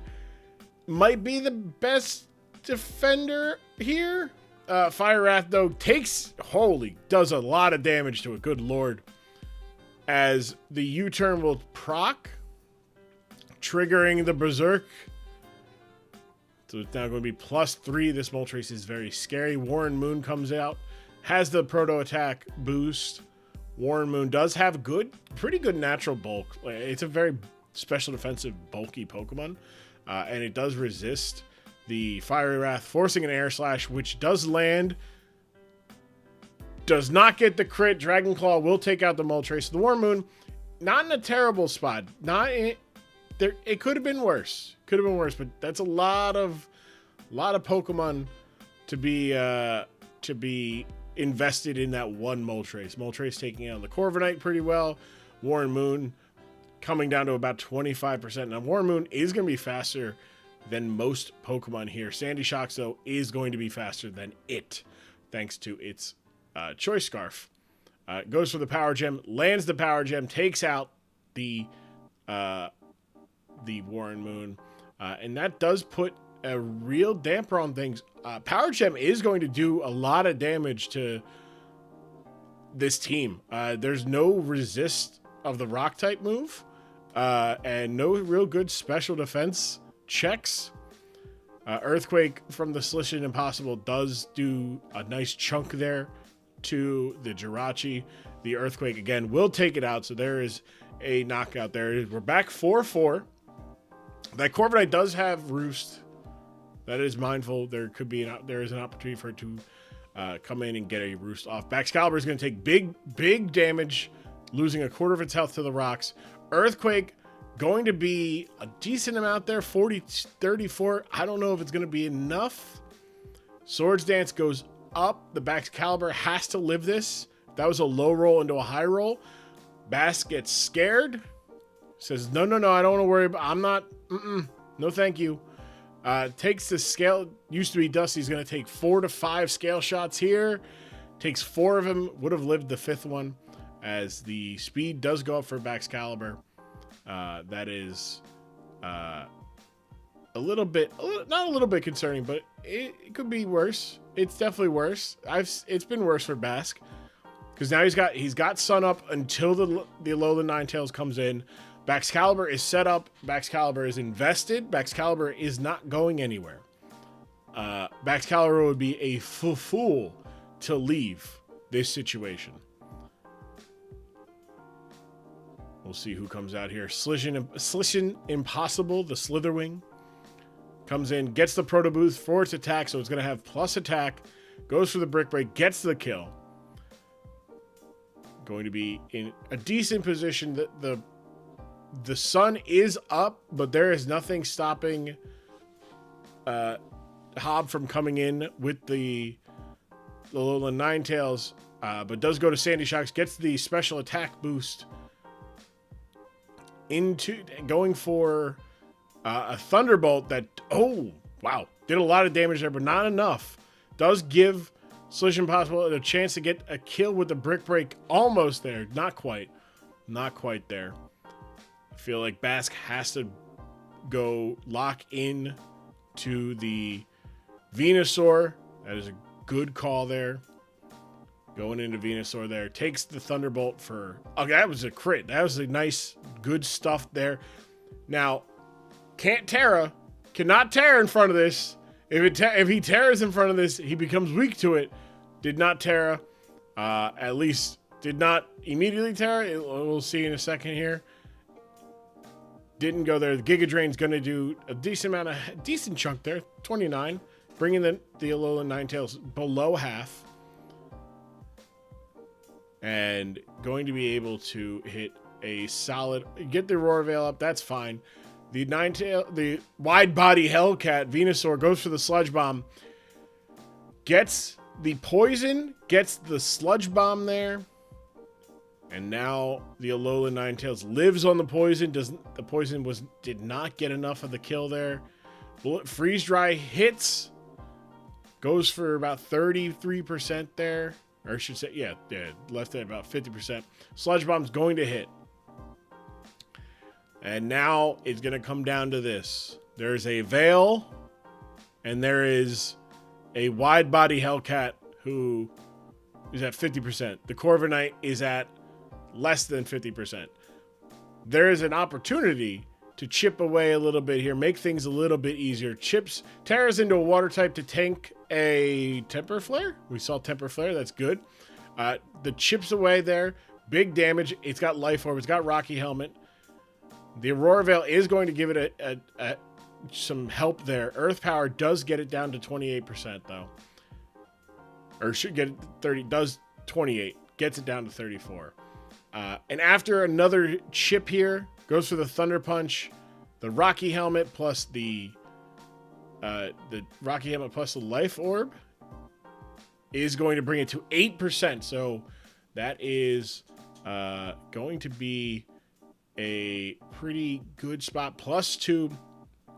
might be the best defender here. Fire Wrath though does a lot of damage to it. Good lord. As the U-turn will proc, triggering the Berserk. So it's now going to be +3. This Moltres is very scary. Warren Moon comes out. Has the proto attack boost. Warren Moon does have pretty good natural bulk. It's a very special defensive bulky Pokemon. And it does resist the Fiery Wrath, forcing an air slash, which does land. Does not get the crit. Dragon Claw will take out the Moltres. The Warren Moon, not in a terrible spot. It could have been worse. But that's a lot of Pokemon to be invested in that one Moltres. Moltres taking out the Corviknight pretty well. Warren Moon coming down to about 25%. Now, Warren Moon is going to be faster than most Pokemon here. Sandy Shocks, though, is going to be faster than it, thanks to its Choice Scarf. Goes for the Power Gem, lands the Power Gem, takes out the Warren Moon. And that does put a real damper on things. Power Gem is going to do a lot of damage to this team. There's no resist of the rock type move, and no real good special defense checks. Earthquake from the Slishin Impossible does do a nice chunk there to the Jirachi. The Earthquake again will take it out, so there is a knockout there. We're back 4-4. That Corviknight does have Roost. That is mindful. There is an opportunity for it to come in and get a Roost off. Baxcalibur is going to take big damage, losing a quarter of its health to the rocks. Earthquake going to be a decent amount there, 34. I don't know if it's going to be enough. Swords Dance goes up. The Baxcalibur has to live this. That was a low roll into a high roll. Bass gets scared. Says, no, I don't want to worry about. I'm not. No, thank you. Takes the scale. Used to be Dusty's going to take 4 to 5 scale shots here. Takes 4 of them. Would have lived the 5th one, as the speed does go up for Baxcalibur. That is not a little bit concerning, but it could be worse. It's definitely worse. It's been worse for Basque, because now he's got Sun Up until the Alolan Ninetales comes in. Baxcalibur is set up. Baxcalibur is invested. Baxcalibur is not going anywhere. Baxcalibur would be a fool to leave this situation. We'll see who comes out here. Slishin Impossible, the Slitherwing, comes in, gets the Proto Boost for its attack, so it's going to have plus attack, goes for the Brick Break, gets the kill. Going to be in a decent position. The sun is up, but there is nothing stopping Hob from coming in with the Alolan Ninetales, but does go to Sandy Shocks, gets the special attack boost into going for a Thunderbolt that, oh, wow, did a lot of damage there, but not enough. Does give Slish Impossible a chance to get a kill with the Brick Break. Almost there. Not quite. Not quite there. I feel like Basque has to go lock in to the Venusaur. That is a good call there. Going into Venusaur there. Takes the Thunderbolt for... Okay, that was a crit. That was a nice, good stuff there. Now, can't Terra. Cannot Terra in front of this. If he Terras in front of this, he becomes weak to it. Did not Terra. At least did not immediately Terra. We'll see in a second here. Didn't go there. The Giga Drain's going to do a decent chunk there. 29. Bringing the Alolan Ninetales below half. And going to be able to hit a solid... Get the Roar Veil up. That's fine. The Wide Body Hellcat Venusaur goes for the Sludge Bomb. Gets the poison. Gets the Sludge Bomb there. And now the Alolan Ninetales lives on the poison. The poison did not get enough of the kill there. Freeze Dry hits. Goes for about 33% there. Or I should say, yeah, left at about 50%. Sludge Bomb's going to hit. And now it's going to come down to this. There's a Veil, and there is a Wide Body Hellcat who is at 50%. The Corviknight is at less than 50%. There is an opportunity to chip away a little bit here, make things a little bit easier. Terra's into a water type to tank a Temper Flare. We saw Temper Flare. That's good. The chips away there. Big damage. It's got Life Orb. It's got Rocky Helmet. The Aurora Veil is going to give it some help there. Earth Power does get it down to 28%, though. Or should get it 30. Does 28. Gets it down to 34. And after another chip here, goes for the Thunder Punch, the Rocky Helmet plus the Rocky Helmet plus the Life Orb is going to bring it to 8%. So that is going to be a pretty good spot. Plus 2.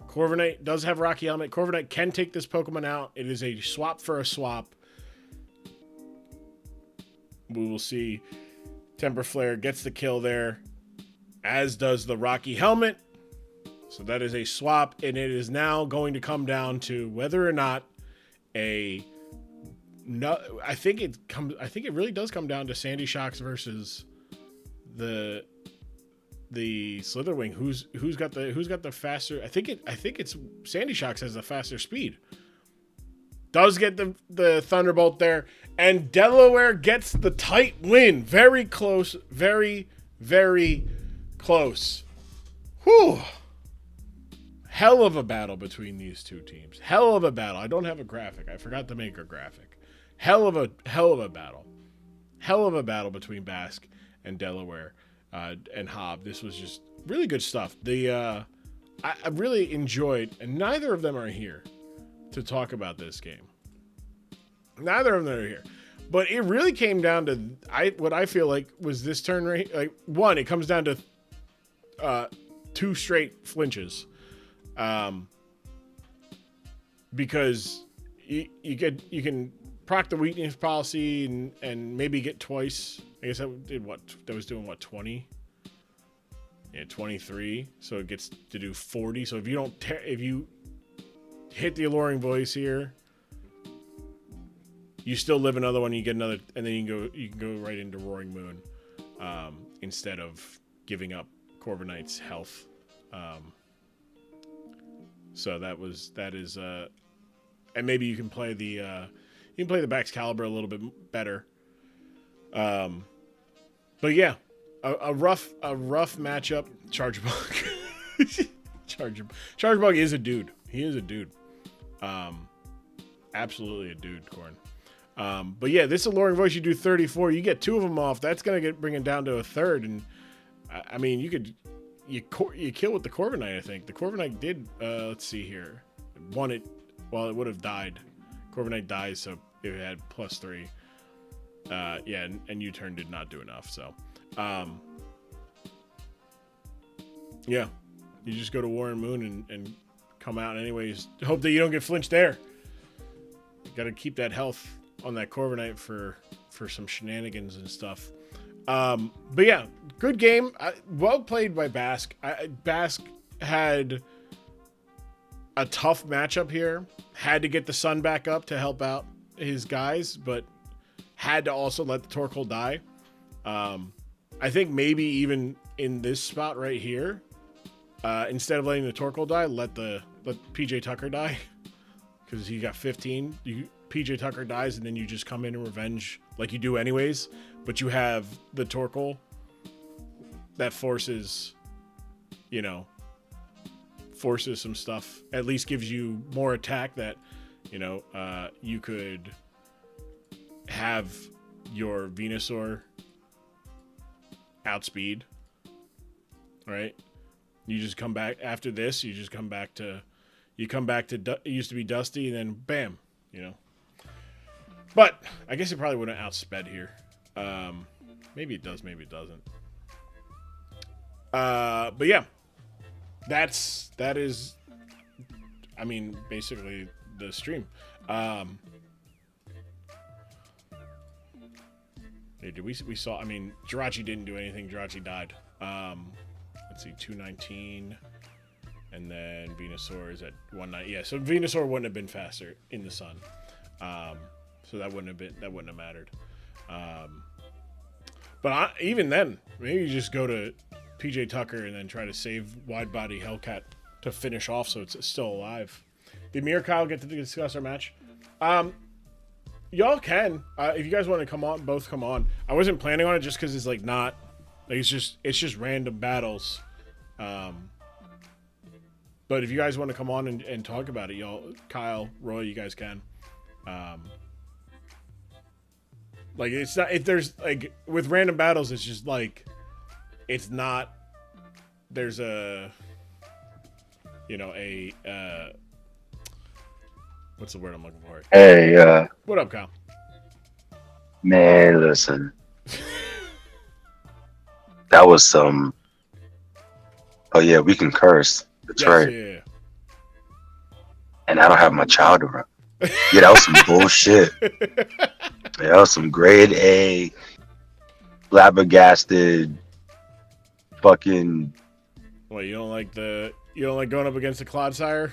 Corviknight does have Rocky Helmet. Corviknight can take this Pokemon out. It is a swap for a swap. We will see. Temper Flare gets the kill there, as does the Rocky Helmet. So that is a swap, and it is now going to come down to whether or not I think it really does come down to Sandy Shocks versus the Slitherwing. Who's got the faster? I think it's Sandy Shocks has the faster speed. Does get the Thunderbolt there, and Delaware gets the tight win. Very close, very, very close. Whew. Hell of a battle between these two teams. Hell of a battle. I don't have a graphic. I forgot to make a graphic. Hell of a battle. Hell of a battle between Basque and Delaware and Hob. This was just really good stuff. I really enjoyed, and neither of them are here to talk about this game. Neither of them are here. But it really came down to what I feel like was this turn right. Like, one, it comes down to 2 straight flinches. Because you can proc the weakness policy and maybe get twice. I guess that did what? That was doing what, 20? Yeah, 23. So it gets to do 40. So if you hit the Alluring Voice here, you still live another one. You get another, and then you can go right into Roaring Moon instead of giving up Corviknight's health. So that is and maybe you can play the Baxcalibur a little bit better. But yeah, a rough matchup. Charge Bug. Charge Bug is a dude. He is a dude. Absolutely a dude, Corn. But yeah, this alluring voice, you do 34, you get 2 of them off. That's gonna bring it down to a third, and I mean, you kill with the Corviknight. I think the Corviknight did. Let's see here, won it. Well, it would have died. Corviknight dies, so it had +3. Yeah, and U-turn did not do enough. So, yeah, you just go to War and Moon and come out anyways. Hope that you don't get flinched there. Got to keep that health on that Corviknight for some shenanigans and stuff. But yeah, good game. Well played by Bask. Bask had a tough matchup here. Had to get the sun back up to help out his guys, but had to also let the Torkoal die. I think maybe even in this spot right here, instead of letting the Torkoal die, let PJ Tucker die. Because he got 15. PJ Tucker dies, and then you just come in and revenge like you do anyways. But you have the Torkoal that forces some stuff. At least gives you more attack that, you could have your Venusaur outspeed. Right? You just come back after this. You just come back to... it used to be Dusty, and then bam, But I guess it probably wouldn't outsped here. Maybe it does, maybe it doesn't. But yeah, that is, I mean, basically the stream. We saw. I mean, Jirachi didn't do anything. Jirachi died. Let's see, 219. And then Venusaur is at 190. Yeah, so Venusaur wouldn't have been faster in the sun. So that wouldn't have mattered. But even then, maybe you just go to PJ Tucker and then try to save Wide Body Hellcat to finish off so it's still alive. Did me or Kyle get to discuss our match? Y'all can. If you guys want to come on, both come on. I wasn't planning on it just because it's it's just random battles. But if you guys want to come on and talk about it, y'all, Kyle, Roy, you guys can. It's not, if there's with random battles, it's just it's not, there's what's the word I'm looking for? Hey, what up, Kyle? Man, listen. That was some, oh yeah, we can curse. That's right. Yeah. And I don't have my child around. Yeah, that was some bullshit. Yeah, that was some grade A, flabbergasted, fucking. What, you don't like going up against the Clodsire?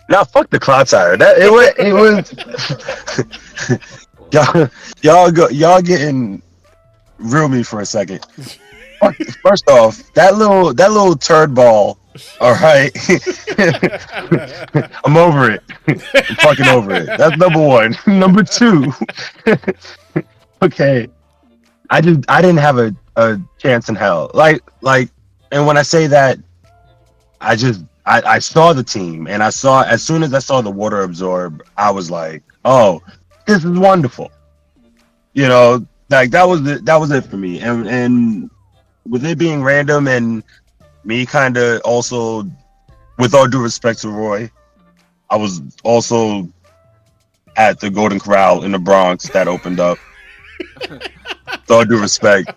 No, fuck the Clodsire. It was. y'all getting real me for a second. First off, that little turd ball. All right, I'm over it. I'm fucking over it. That's number one. Number two, okay, I didn't have a chance in hell. And when I say that, I saw the team, and as soon as I saw the water absorb, I was like, oh, this is wonderful. That was it for me, and with it being random and me kind of also, with all due respect to Roy, I was also at the Golden Corral in the Bronx that opened up. With all due respect.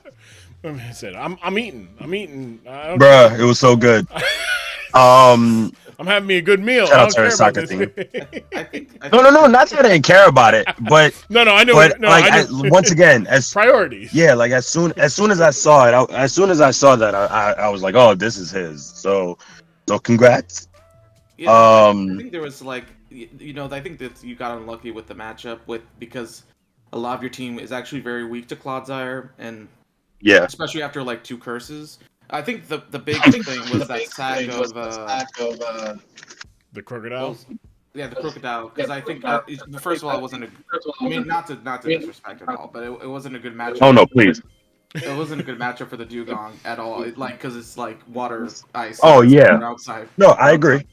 I said, I'm eating. Bruh, it was so good. I'm having me a good meal. Shout out to our soccer team. No, not that I didn't care about it, but no, I know. But I know. Once again, as priorities. Yeah, as soon as I saw it, I was like, oh, this is his. So congrats. Yeah, I think there was I think that you got unlucky with the matchup because a lot of your team is actually very weak to Clodsire, and yeah, especially after 2 curses. I think the big thing was that sack of the crocodile. Yeah, the crocodile. Because I think first of all, it wasn't a. I mean, not to disrespect at all, but it wasn't a good matchup. Oh no, please. It wasn't a good matchup for the Dugong at all. Because it's like water ice. Oh It's yeah. outside. No, I agree.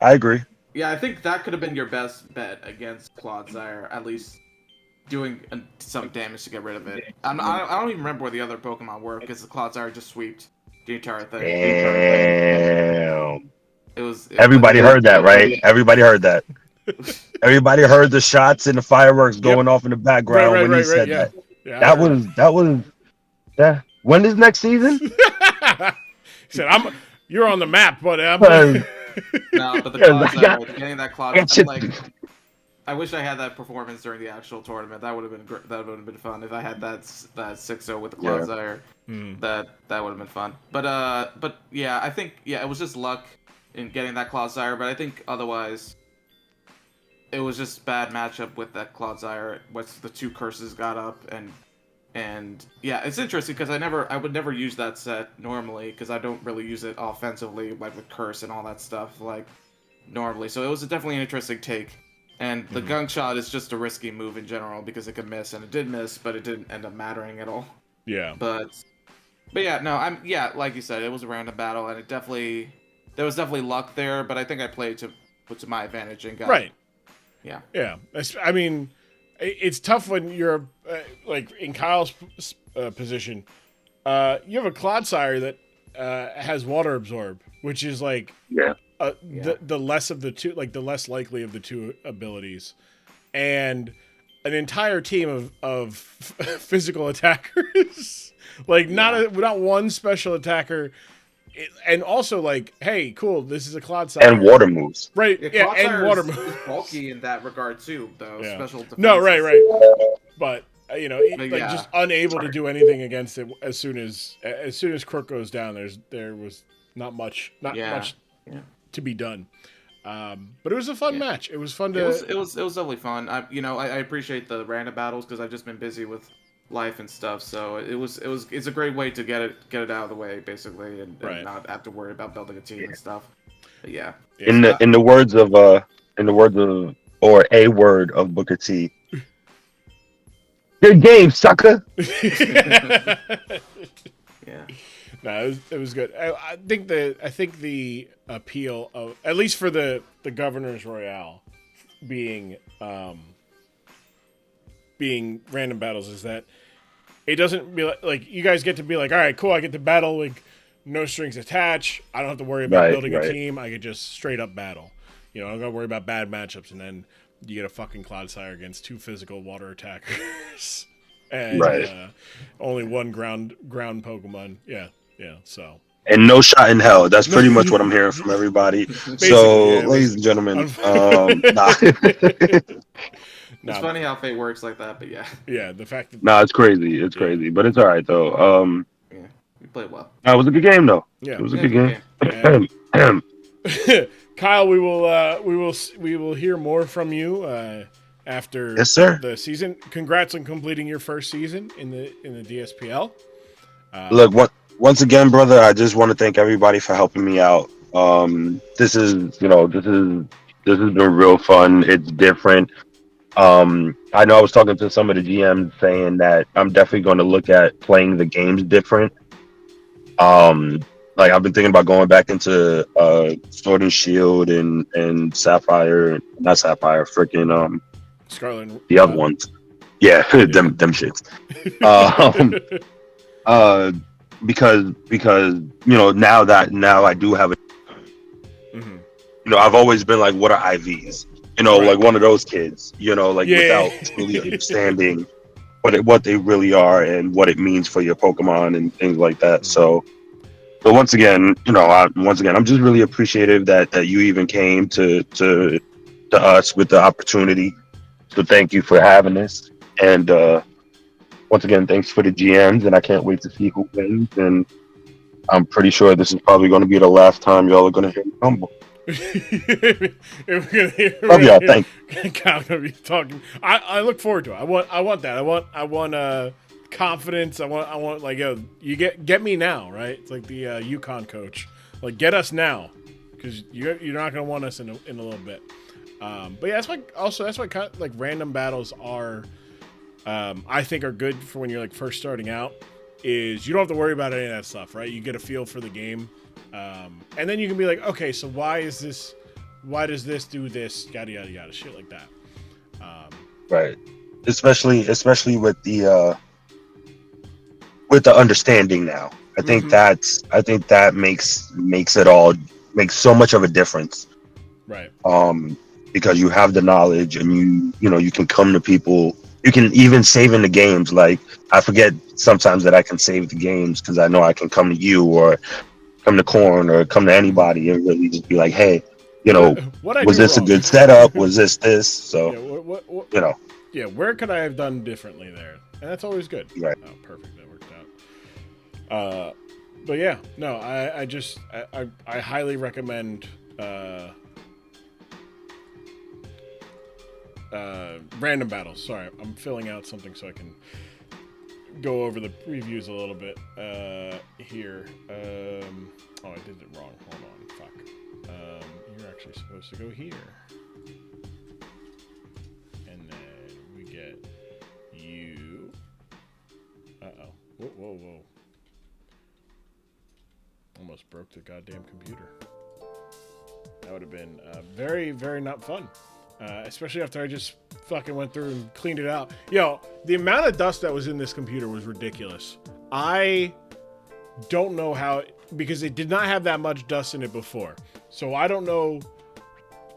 I agree. Yeah, I think that could have been your best bet against Clodsire, at least doing some damage to get rid of it. I don't even remember where the other Pokemon were because the Clodsire just sweeped the entire thing. Damn. But Everybody heard that, right? Everybody heard that. Everybody heard the shots and the fireworks going off in the background when he said yeah. that. Yeah, That was yeah. When is next season? he said, you're on the map, but I'm No, but the Clodsire, getting that Clodsire, I wish I had that performance during the actual tournament. That would have been great. That would have been fun if I had that 6-0 with the Clodsire. That would have been fun. But yeah, I think it was just luck in getting that Clodsire. But I think otherwise, it was just bad matchup with that Clodsire. Once the two curses got up and yeah, it's interesting because I would never use that set normally because I don't really use it offensively like with curse and all that stuff like normally. So it was definitely an interesting take. And the gunk shot is just a risky move in general because it could miss, and it did miss, but it didn't end up mattering at all. Yeah. But yeah, no, like you said, it was a random battle, and there was definitely luck there, but I think I played to my advantage and got right. Yeah. Yeah. I mean, it's tough when you're like in Kyle's position. You have a Clodsire that has water absorb, which is like the less of the two, like the less likely of the two abilities, and an entire team of physical attackers, like not one special attacker, and also like, hey, cool, this is a Clodsire and water moves, right? Yeah, and water moves. moves. Bulky in that regard too, though. Yeah. Special defense. No, right, but just unable to do anything against it as soon as Crook goes down. There was not much to be done. But it was a fun match. It was fun to. It was definitely fun. I appreciate the random battles because I've just been busy with life and stuff. So it's a great way to get it out of the way basically, and not have to worry about building a team and stuff. But yeah. In the words of or a word of Booker T. Good game, sucker. Yeah. No, it was good. I think the appeal of, at least for the Governor's Royale being random battles, is that it doesn't be like you guys get to be like, all right, cool, I get to battle like no strings attached. I don't have to worry about building a team. I could just straight up battle. I don't got to worry about bad matchups, and then you get a fucking Clodsire against two physical water attackers and only one ground Pokemon. Yeah. So. And no shot in hell. That's pretty much what I'm hearing from everybody. So, ladies and gentlemen, It's funny how fate works like that, but yeah. Yeah, the fact that it's crazy. It's crazy, but it's all right though. Yeah, you played well. It was a good game though. Yeah, it was a good game. Kyle, we will hear more from you after the season. Congrats on completing your first season in the DSPL. Look, once again, brother, I just want to thank everybody for helping me out. This has been real fun. It's different. I know I was talking to some of the GMs saying that I'm definitely going to look at playing the games different. Like I've been thinking about going back into Sword and Shield and Sapphire, not Sapphire, freaking Scarlet, the other ones. Yeah, them shits. Because now I do have a. I've always been like, what are IVs? Like one of those kids. Without really understanding what they really are and what it means for your Pokemon and things like that. So once again, I'm just really appreciative that you even came to us with the opportunity. So thank you for having this. And once again, thanks for the GMs, and I can't wait to see who wins. And I'm pretty sure this is probably going to be the last time y'all are going to hear me humble. Love y'all. Thank you. Kyle's gonna be talking. I look forward to it. I want that. I want confidence. I want like, yo, you get me now, right? It's like the UConn coach, like, get us now, because you're not gonna want us in a little bit. But yeah, that's why kind of, like, random battles are, I think, are good for when you're like first starting out, is you don't have to worry about any of that stuff, right? You get a feel for the game. And then you can be like, okay, so why does this do this? Yada, yada, yada, shit like that. Right. Especially with the understanding now. I think that makes it all makes so much of a difference. Right. Because you have the knowledge and you can come to people. You can even save in the games. Like I forget sometimes that I can save the games because I know I can come to you or come to Corn or come to anybody and really just be like, hey, was this wrong? A good setup? Was this? So what, Yeah, where could I have done differently there? And that's always good. Right. Oh, perfect. That worked out. But yeah, no, I highly recommend random battles. Sorry, I'm filling out something so I can go over the previews a little bit here. Oh, I did it wrong. Hold on. Fuck. You're actually supposed to go here. And then we get you. Uh-oh. Whoa. Almost broke the goddamn computer. That would have been very, very not fun. Especially after I just fucking went through and cleaned it out. Yo, the amount of dust that was in this computer was ridiculous. I don't know how, because it did not have that much dust in it before. So I don't know.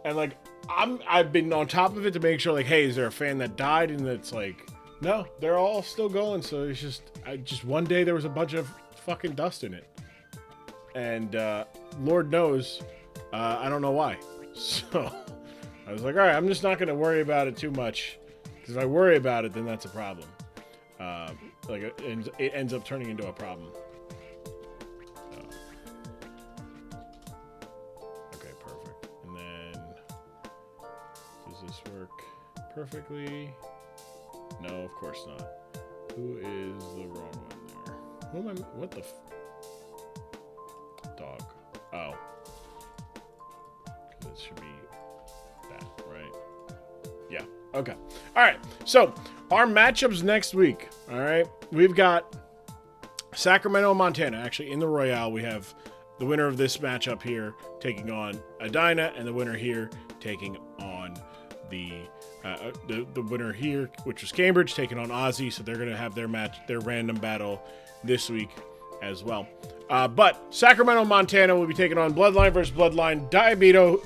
And like, I've been on top of it to make sure, like, hey, is there a fan that died? And it's like, no, they're all still going. So it's just one day there was a bunch of fucking dust in it. And Lord knows, I don't know why. So I was like, all right, I'm just not going to worry about it too much. Because if I worry about it, then that's a problem. Like it ends up turning into a problem. Okay, perfect. And then, does this work perfectly? No, of course not. Who is the wrong one there? Who am I? What the? Dog. Oh. Because it should be that, right? Yeah. Okay. All right. So our matchups next week. All right. We've got Sacramento and Montana. Actually, in the Royale, we have the winner of this matchup here taking on Edina, and the winner here taking on the winner here, which was Cambridge, taking on Aussie. So they're going to have their random battle this week as well. But Sacramento, Montana will be taking on Bloodline versus Bloodline. Diabeto,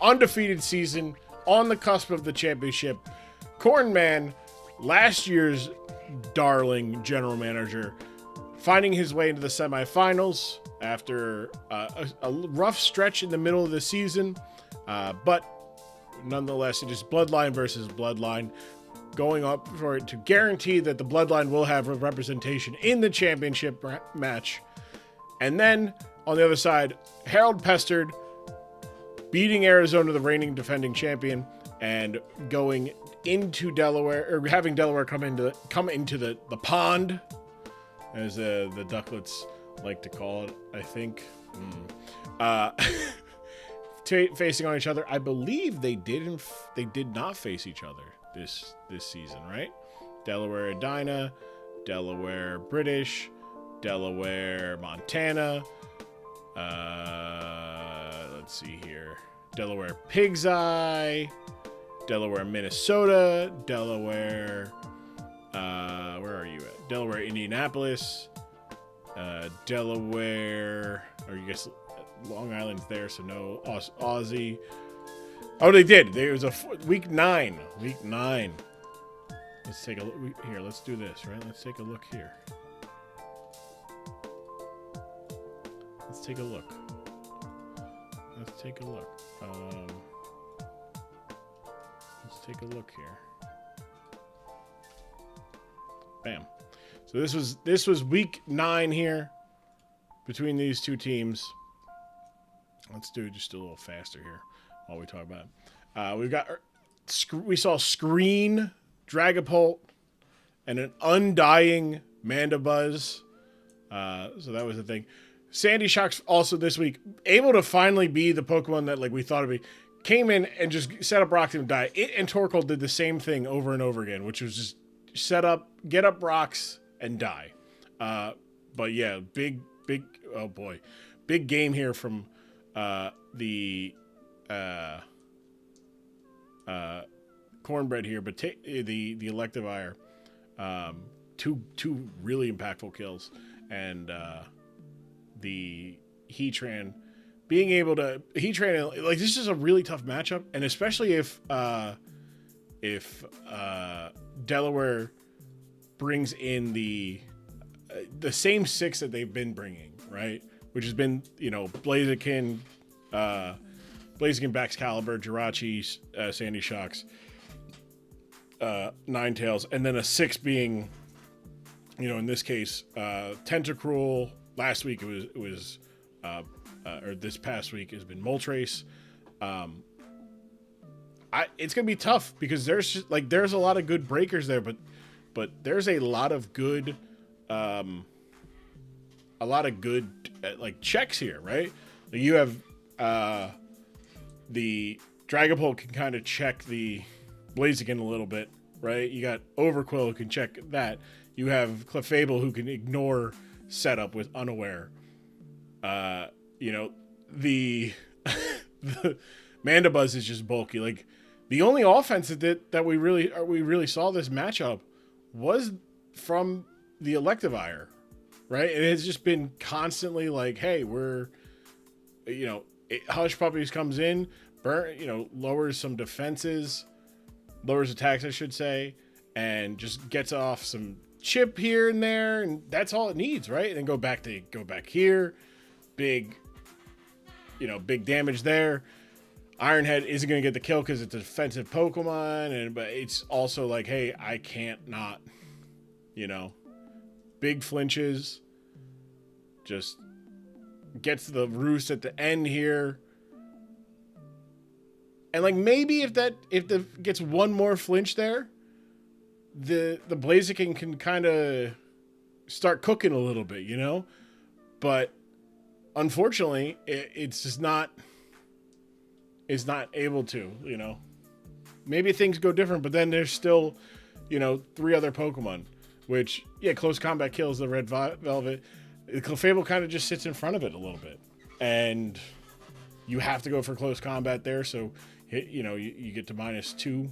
undefeated season, on the cusp of the championship. Cornman, last year's darling general manager, finding his way into the semifinals after a rough stretch in the middle of the season. But nonetheless, it is Bloodline versus Bloodline, going up for it to guarantee that the Bloodline will have representation in the championship match. And then on the other side, Harold Pestered beating Arizona, the reigning defending champion, and going into Delaware, or having Delaware come into the pond, as the Ducklets like to call it, I think. Facing on each other. I believe they did not face each other this season, right? Delaware Edina, Delaware British, Delaware Montana. Let's see here. Delaware Pig's Eye, Delaware Minnesota, Delaware. Where are you at? Delaware Indianapolis, Delaware. Or you guess Long Island's there, so no Aussie. Oh, they did. There was a week 9. Week 9. Let's take a look here. Let's do this, right? Let's take a look here. Let's take a look. Let's take a look. Let's take a look here. Bam. So this was week 9 here between these two teams. Let's do it just a little faster here while we talk about it. We saw Screen, Dragapult, and an undying Mandibuzz. So that was the thing. Sandy Shock's also this week able to finally be the Pokemon that we thought it'd be. Came in and just set up rocks and die. It and Torkoal did the same thing over and over again, which was just set up, get up rocks, and die. But yeah, big, oh boy, big game here from the Cornbread here, but the elective ire. Two really impactful kills, and the Heatran being able to Heatran, like, this is a really tough matchup, and especially if Delaware brings in the same 6 that they've been bringing, right? Which has been, Blaziken, Baxcalibur, Jirachi, Sandy Shocks, Ninetales, and then a 6 being, in this case, Tentacruel. Last week it was or this past week has been Moltres. It's gonna be tough because there's a lot of good breakers there, but there's a lot of good like checks here, right? Like, you have the Dragapult can kind of check the Blaziken a little bit, right? You got Overquill who can check that. You have Clefable who can ignore setup with Unaware. The the Mandibuzz is just bulky. Like, the only offense that we really saw this matchup was from the Electivire, right? And it's just been constantly like, hey, we're, Hush Puppies comes in, lowers some defenses, lowers attacks, I should say, and just gets off some chip here and there, and that's all it needs, right? And then go back here, big damage there. Ironhead isn't going to get the kill because it's a defensive Pokemon, but it's also like, hey, I can't not, big flinches, just gets the roost at the end here. And like, maybe if the gets one more flinch there, the Blaziken can kind of start cooking a little bit, but unfortunately it's just not able to, maybe things go different, but then there's still, 3 other Pokemon, which, close combat kills the Red Velvet. The Clefable kind of just sits in front of it a little bit, and you have to go for close combat there. So, you get to -2,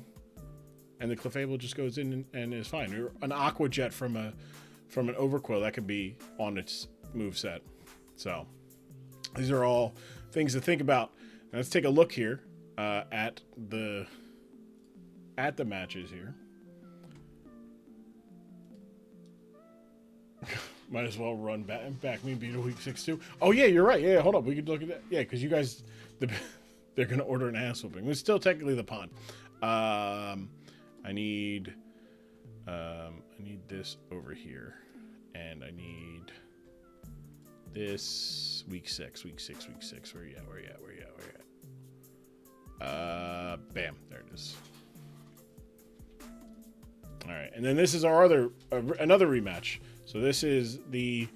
and the Clefable just goes in and is fine. Or an Aqua Jet from an Overquill that could be on its moveset. So these are all things to think about. Now let's take a look here at the matches here. Might as well run back me beat a week 6 too. Oh yeah, you're right. Yeah, hold up. We could look at that. Yeah, because you guys, they're gonna order an ass whooping. It's still technically the pond. I need this over here, and I need this week 6. Where you at? Bam, there it is. All right, and then this is our another rematch. So this is the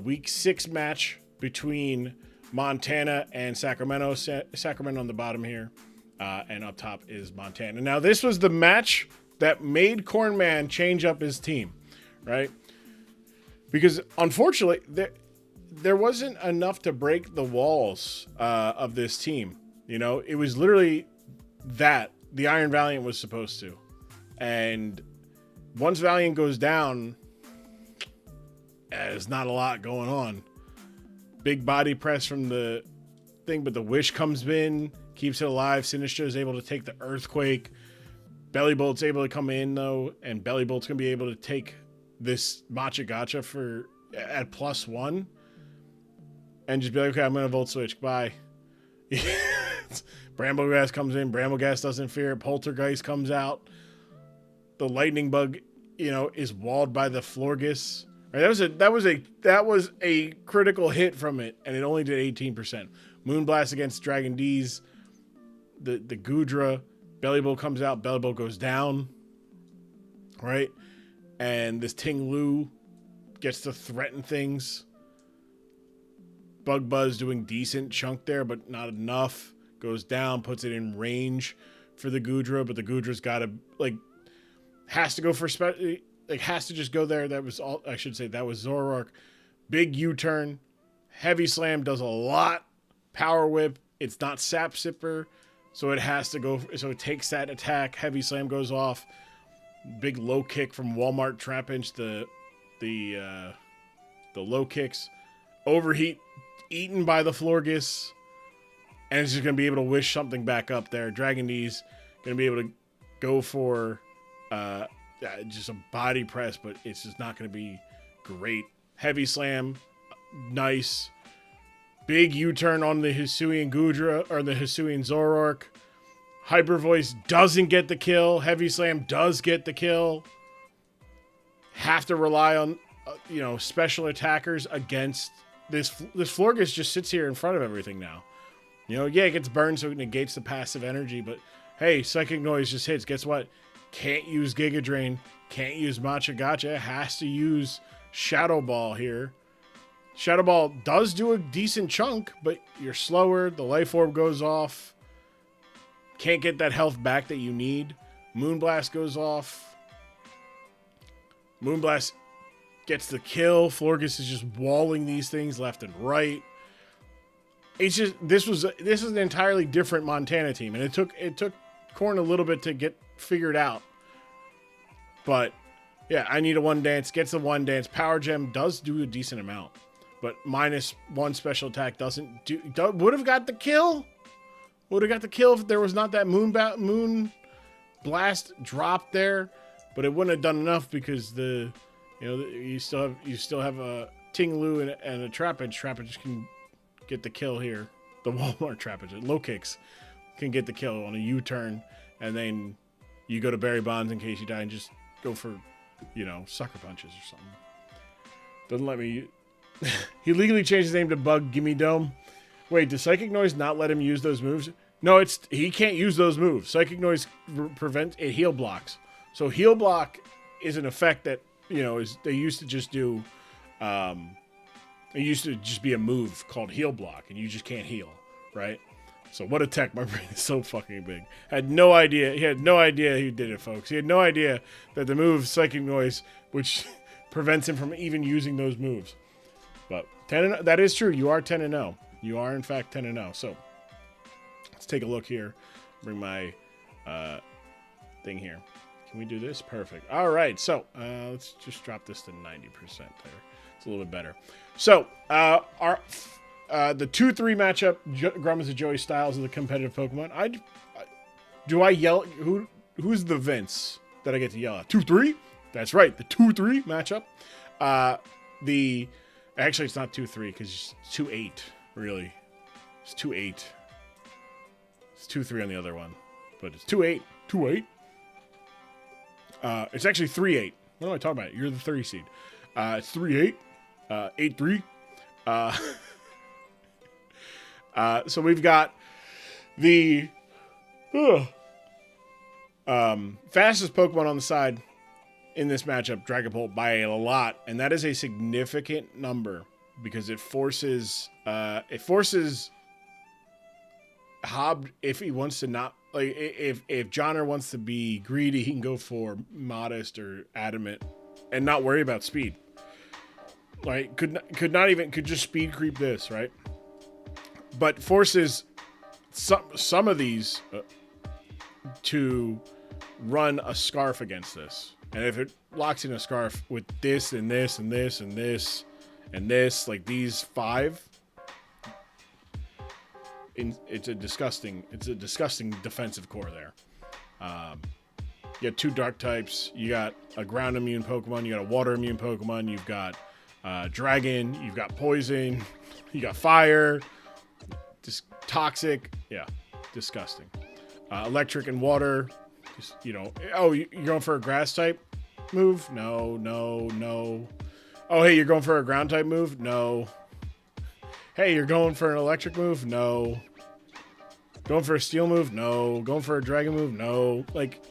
week 6 match between Montana and Sacramento. Sacramento on the bottom here, and up top is Montana. Now this was the match that made Cornman change up his team, right? Because unfortunately, there wasn't enough to break the walls of this team. It was literally that the Iron Valiant was supposed to. And once Valiant goes down, there's not a lot going on. Big body press from the thing, but the Wish comes in, keeps it alive. Sinistcha is able to take the Earthquake. Bellybolt's able to come in, though, and Bellybolt's going to be able to take this Matcha Gotcha at +1 and just be like, okay, I'm going to Volt Switch. Bye. Bramblegrass comes in. Bramblegrass doesn't fear it. Poltergeist comes out. The Lightning Bug, is walled by the Florges. Right, that was a critical hit from it, and it only did 18%. Moonblast against Dragon D's. The Goodra. Bellybolt comes out. Bellybolt goes down. Right? And this Ting Lu gets to threaten things. Bug Buzz doing decent chunk there, but not enough. Goes down, puts it in range for the Goodra, but the Goodra's got to, has to go for like has to just go there. That was all I should say. That was Zoroark. Big U-turn. Heavy Slam does a lot. Power Whip. It's not Sap Sipper, so it has to go. So it takes that attack. Heavy Slam goes off. Big low kick from Walmart Trapinch. The low kicks. Overheat. Eaten by the Florges. And it's just going to be able to wish something back up there. Dragon Knees going to be able to go for just a body press, but it's just not going to be great. Heavy Slam, nice. Big U-turn on the Hisuian Gudra, or the Hisuian Zoroark. Hyper Voice doesn't get the kill. Heavy Slam does get the kill. Have to rely on, special attackers against this. This Florges just sits here in front of everything now. It gets burned, so it negates the passive energy, but hey, Psychic Noise just hits. Guess what? Can't use Giga Drain. Can't use Matcha Gotcha. Has to use Shadow Ball here. Shadow Ball does do a decent chunk, but you're slower. The Life Orb goes off. Can't get that health back that you need. Moonblast goes off. Moonblast gets the kill. Florges is just walling these things left and right. It's just this is an entirely different Montana team, and it took Corn a little bit to get figured out. But yeah, I need a one dance. Gets the one dance. Power Gem does do a decent amount, but -1 special attack doesn't do. Would have got the kill. Would have got the kill if there was not that moon blast drop there, but it wouldn't have done enough because you still have a Ting-Lu and a Trapinch. Trapinch can get the kill here. The Walmart Trapinch, low kicks, can get the kill on a U-turn, and then you go to Berry Bonds in case you die and just go for, sucker punches or something. Doesn't let me. He legally changed his name to Bug Gimme Dome. Wait, does Psychic Noise not let him use those moves? No, he can't use those moves. Psychic Noise prevents it. Heal blocks. So heal block is an effect that they used to just do. It used to just be a move called heal block, and you just can't heal, right? So what a tech. My brain is so fucking big. Had no idea. He had no idea he did it, folks. He had no idea that the move Psychic Noise, which prevents him from even using those moves. But 10-0, that is true. You are 10-0. You are, in fact, 10-0. So let's take a look here. Bring my thing here. Can we do this? Perfect. All right. So let's just drop this to 90% there. It's a little bit better. So our the 2-3 matchup, Grummas and Joey Styles of the competitive Pokemon. Do I yell? Who's the Vince that I get to yell at? 2-3? That's right. The 2-3 matchup. Actually, it's not 2-3 because it's 2-8. Really, it's 2-8. It's 2-3 on the other one, but it's 2-8. 2-8. It's actually 3-8. What am I talking about? You're the 30 seed. It's 3-8. 8-3. So we've got the fastest Pokemon on the side in this matchup, Dragapult, by a lot, and that is a significant number because it forces Hob, if he wants to not, like, if Johnner wants to be greedy, he can go for Modest or Adamant and not worry about speed. Like, could just speed creep this, right? But forces some of these to run a Scarf against this. And if it locks in a Scarf with this and this and this and this and this, like these 5, it's a disgusting defensive core there. You got 2 dark types. You got a ground immune Pokemon. You got a water immune Pokemon. You've got dragon. You've got poison. You got fire. Just toxic. Yeah, disgusting. Electric and water. Just, oh, you're going for a grass type move? No. Oh, hey, you're going for a ground type move? No. Hey, you're going for an electric move? No. Going for a steel move? No. Going for a dragon move? No. Like,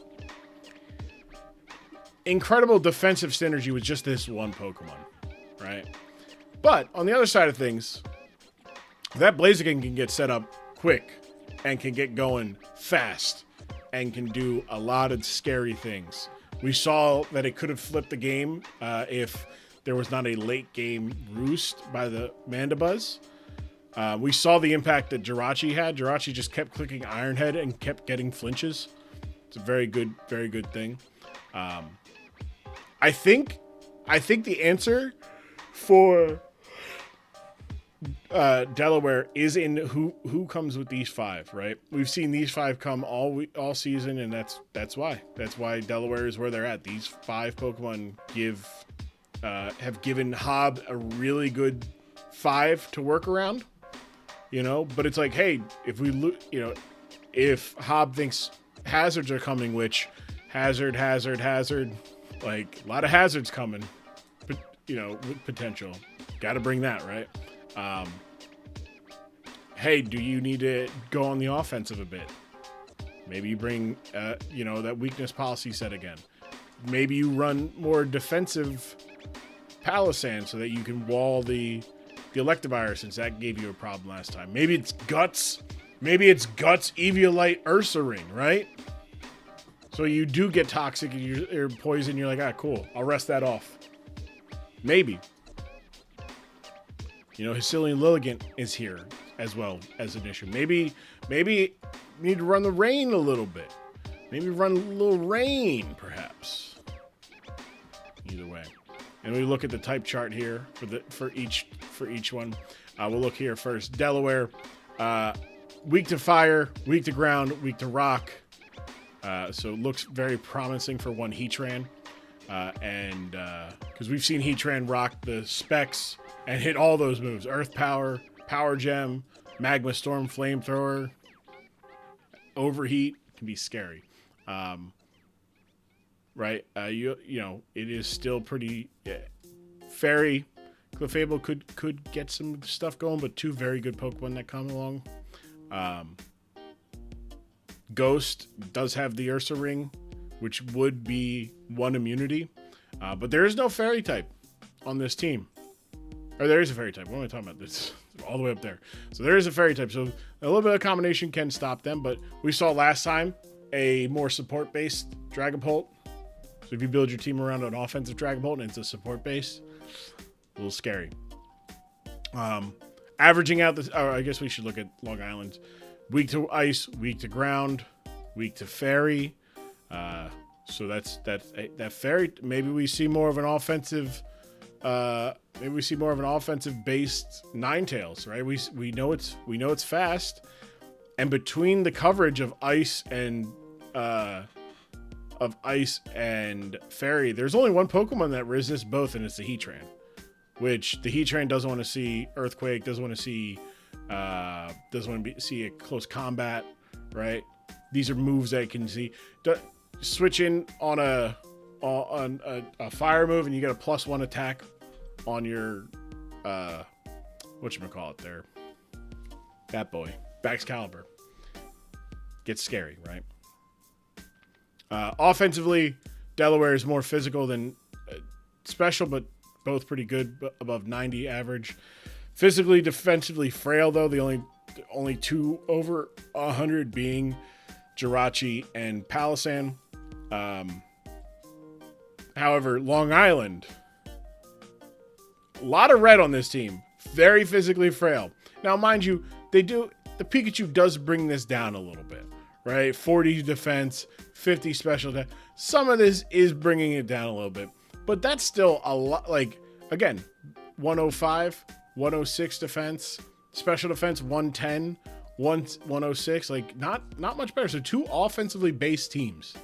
incredible defensive synergy with just this one Pokemon, right? But on the other side of things, that Blaziken can get set up quick and can get going fast and can do a lot of scary things. We saw that it could have flipped the game if there was not a late game roost by the Mandibuzz. We saw the impact that Jirachi had. Jirachi just kept clicking Ironhead and kept getting flinches. It's a very good thing. I think the answer for Delaware is in who comes with these 5, right? We've seen these 5 come all season, and that's why Delaware is where they're at. These 5 Pokemon have given Hobb a really good 5 to work around, but it's like, hey, if if Hobb thinks hazards are coming, which hazard, like a lot of hazards coming, but with potential, got to bring that, right? Hey, do you need to go on the offensive a bit? Maybe you bring, that weakness policy set again. Maybe you run more defensive Palossand so that you can wall the Electivire, since that gave you a problem last time. Maybe it's Guts. Eviolite, Ursaring, right? So you do get toxic or poison. You're like, cool. I'll rest that off. Maybe. Hisuian Lilligant is here as well as an issue. Maybe you need to run the rain a little bit. Maybe run a little rain, perhaps. Either way. And we look at the type chart here for each one. We'll look here first. Delaware, weak to fire, weak to ground, weak to rock. So it looks very promising for one Heatran. And because we've seen Heatran rock the specs and hit all those moves. Earth Power, Power Gem, Magma Storm, Flamethrower, Overheat can be scary. Right? It is still pretty... Fairy, Clefable could get some stuff going, but 2 very good Pokemon that come along. Ghost does have the Ursa Ring, which would be 1 immunity. But there is no Fairy type on this team. Or there is a Fairy type. What am I talking about? This all the way up there. So there is a Fairy type. So a little bit of combination can stop them. But we saw last time a more support-based Dragapult. So if you build your team around an offensive Dragapult and it's a support-based, a little scary. Averaging out this... I guess we should look at Long Island. Weak to ice, weak to ground, weak to fairy. So that's that fairy. Maybe we see more of an offensive. Maybe we see more of an offensive-based Ninetales, right? We know it's fast, and between the coverage of ice and fairy, there's only one Pokemon that resists both, and it's the Heatran. Which the Heatran doesn't want to see Earthquake, doesn't want to see see a close combat, right? These are moves that it can see. Switch in on a fire move, and you get a +1 attack on your whatchamacallit there. That boy, Baxcalibur. Gets scary, right? Offensively, Delaware is more physical than special, but both pretty good, above 90 average. Physically, defensively frail, though. The only 2 over 100 being Jirachi and Palossand. However, Long Island, a lot of red on this team. Very physically frail. Now, mind you, the Pikachu does bring this down a little bit, right? 40 defense, 50 special attack. Some of this is bringing it down a little bit, but that's still a lot. Like, again, 105, 106 defense, special defense 110, 106. Like, not much better. So 2 offensively based teams.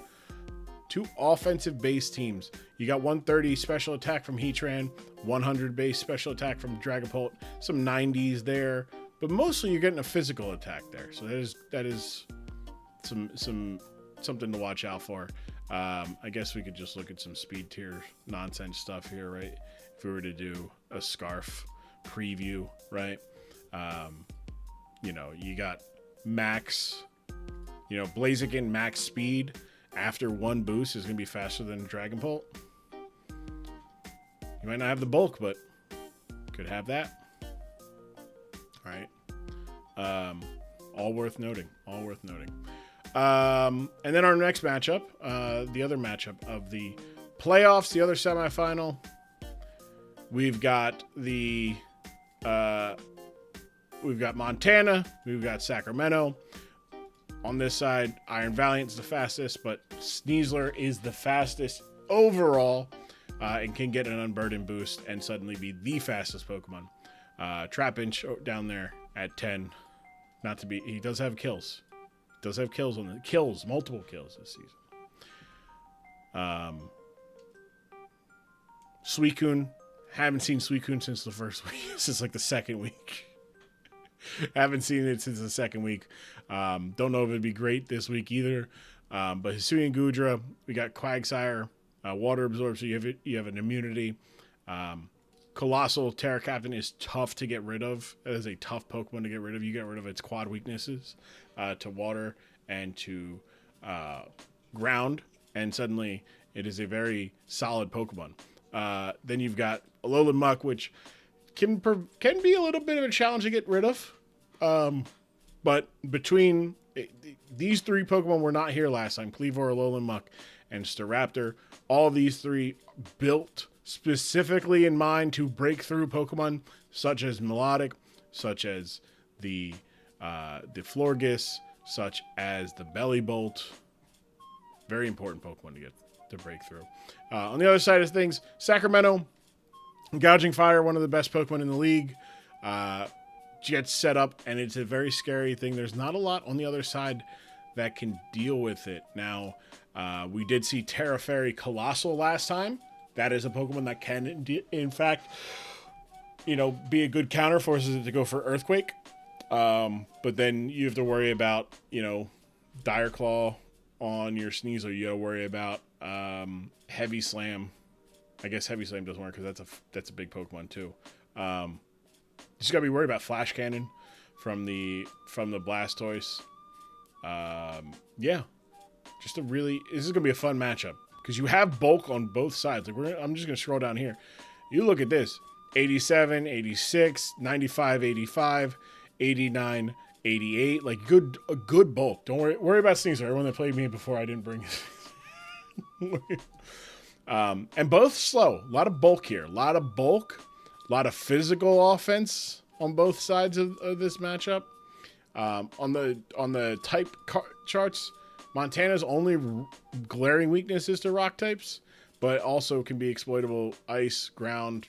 2 offensive based teams. You got 130 special attack from Heatran, 100 base special attack from Dragapult, some 90s there, but mostly you're getting a physical attack there. So that is something to watch out for. I guess we could just look at some speed tier nonsense stuff here, right? If we were to do a Scarf preview, right? You got max, Blaziken max speed after 1 boost is going to be faster than Dragonbolt. You might not have the bulk, but could have that. All right. All worth noting. And then our next matchup, the other matchup of the playoffs, the other semifinal, we've got we've got Montana, we've got Sacramento. On this side, Iron Valiant's the fastest, but Sneasler is the fastest overall, and can get an Unburden boost and suddenly be the fastest Pokemon. Trapinch down there at 10. Not to be, he does have kills. Does have kills on the kills, multiple kills this season. Suicune, haven't seen Suicune since the first week, since like the second week. Haven't seen it since the second week. Don't know if it'd be great this week either. But Hisuian Gudra, we got Quagsire, Water Absorb, so you have an immunity. Colossal Terra Captain is tough to get rid of. It is a tough Pokemon to get rid of. You get rid of its quad weaknesses to water and to ground, and suddenly it is a very solid Pokemon. Then you've got Alolan Muck, which can be a little bit of a challenge to get rid of. But between these three Pokemon were not here last time, Kleavor, Alolan Muck, and Staraptor, all of these three built specifically in mind to break through Pokemon such as Melodic, such as the Florges, such as the Bellybolt. Very important Pokemon to get to break through. On the other side of things, Sacramento, Gouging Fire, one of the best Pokemon in the league, gets set up, and it's a very scary thing. There's not a lot on the other side that can deal with it. Now, we did see Terra Fairy Colossal last time. That is a Pokemon that can, in fact, be a good counter, forces it to go for Earthquake. But then you have to worry about, Dire Claw on your Sneasler. You got to worry about Heavy Slam. I guess Heavy Slam doesn't work because that's a big Pokemon too. Just got to be worried about Flash Cannon from the Blastoise. Yeah. This is going to be a fun matchup because you have bulk on both sides. I'm just going to scroll down here. You look at this. 87, 86, 95, 85, 89, 88. Like a good bulk. Don't worry about Sneasler. Everyone that played me before, I didn't bring it. And both slow. A lot of bulk here. A lot of bulk. A lot of physical offense on both sides of this matchup. On the type charts, Montana's only glaring weakness is to rock types, but also can be exploitable ice, ground,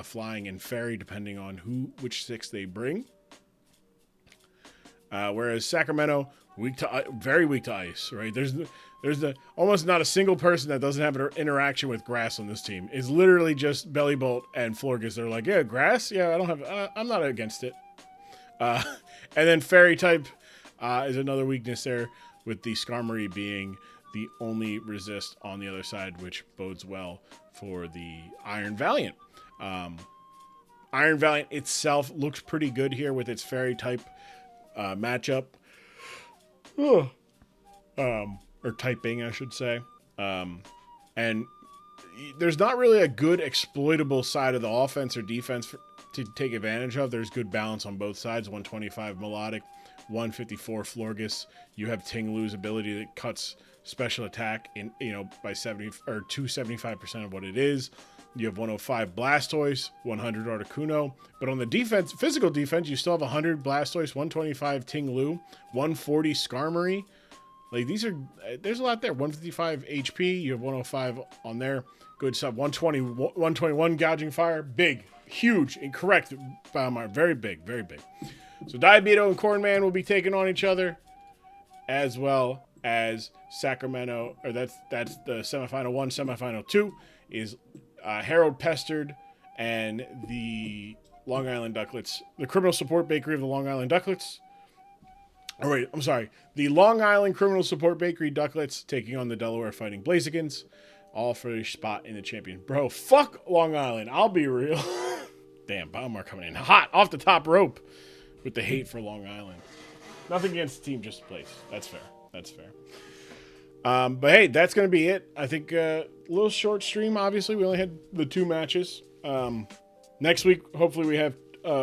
flying, and fairy depending on which 6 they bring. Whereas Sacramento, very weak to ice, right? There's almost not a single person that doesn't have an interaction with grass on this team. It's literally just Bellybolt and Florges. They're like, yeah, grass? Yeah, I'm not against it. And then fairy type is another weakness there, with the Skarmory being the only resist on the other side, which bodes well for the Iron Valiant. Iron Valiant itself looks pretty good here with its fairy type matchup. Or typing, I should say. And there's not really a good exploitable side of the offense or defense to take advantage of. There's good balance on both sides. 125 Melodic, 154 Florges. You have Tinglu's ability that cuts special attack by 70 or 275% of what it is. You have 105 Blastoise, 100 Articuno. But on the defense, physical defense, you still have 100 Blastoise, 125 Tinglu, 140 Skarmory. Like, there's a lot there. 155 HP, you have 105 on there. Good sub. 121 Gouging Fire. Big, huge, incorrect Biomark. Very big, very big. So Diabeto and Cornman will be taking on each other, as well as Sacramento, or that's the semifinal 1. Semifinal 2 is Harold Pestered and the Long Island Ducklets, the Criminal Support Bakery of the Long Island Ducklets. Oh, wait, I'm sorry. The Long Island Criminal Support Bakery Ducklets taking on the Delaware Fighting Blazikins, all for a spot in the champion. Bro, fuck Long Island. I'll be real. Damn, Biomark coming in hot off the top rope with the hate for Long Island. Nothing against the team, just place. That's fair. That's fair. But hey, that's going to be it. I think a little short stream, obviously. We only had the 2 matches. Next week, hopefully we have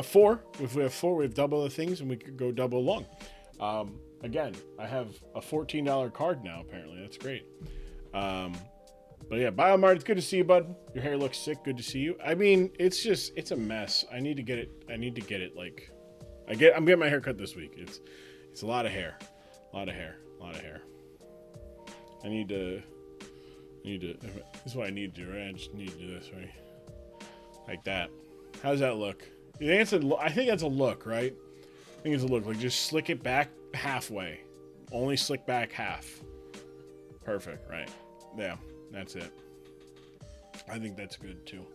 4. If we have 4, we have double the things, and we could go double long. Again, I have a $14 card now, apparently. That's great. But yeah, Biomart, it's good to see you, bud. Your hair looks sick. Good to see you. I mean, it's a mess. I need to get it like, I'm getting my hair cut this week. It's a lot of hair. A lot of hair. I need to, this is what I need to do, right? I just need to do this, right? Like that. How does that look? I think that's a look, right? I think it's a look. Like, just slick it back halfway. Only slick back half. Perfect, right? Yeah, that's it. I think that's good, too.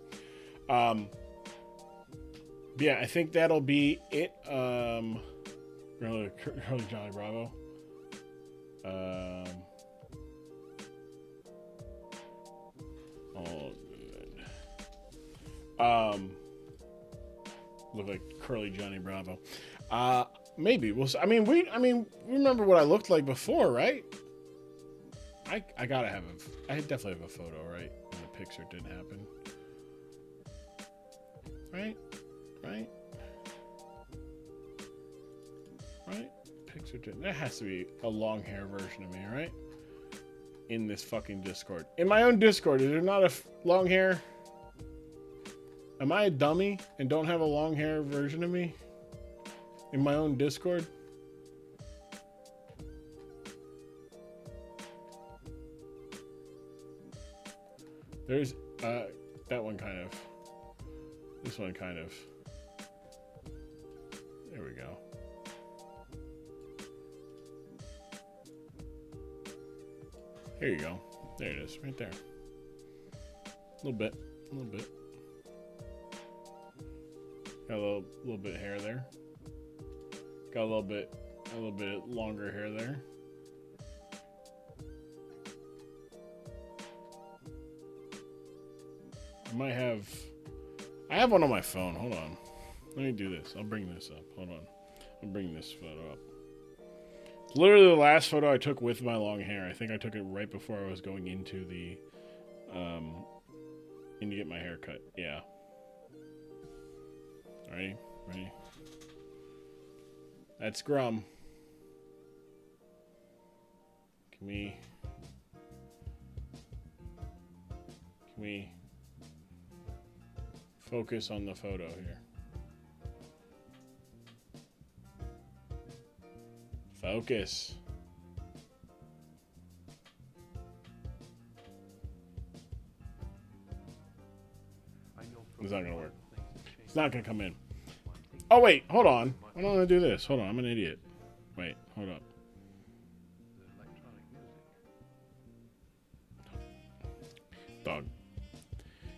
Yeah, I think that'll be it. Really, Johnny Bravo. Oh, good. Look like curly Johnny Bravo. Maybe we'll. I mean, remember what I looked like before, right? I gotta have I definitely have a photo, right? And the picture didn't happen. Right? Picture didn't. That has to be a long hair version of me, right? In this fucking Discord. In my own Discord, is there not a long hair? Am I a dummy and don't have a long hair version of me? In my own Discord? There's, that one kind of. This one kind of. There we go. There you go. There it is, right there. A little bit. Got a little bit of hair there. Got a little bit longer hair there. I have one on my phone. Hold on. Let me do this. I'll bring this up. Hold on. I'll bring this photo up. It's literally the last photo I took with my long hair. I think I took it right before I was going into the, in to get my hair cut. Yeah. Ready? That's Grum. Can we focus on the photo here? Focus. It's not gonna work. It's not gonna come in. Oh wait, hold on. Why don't I do this? Hold on, I'm an idiot. Wait, hold up. Dog.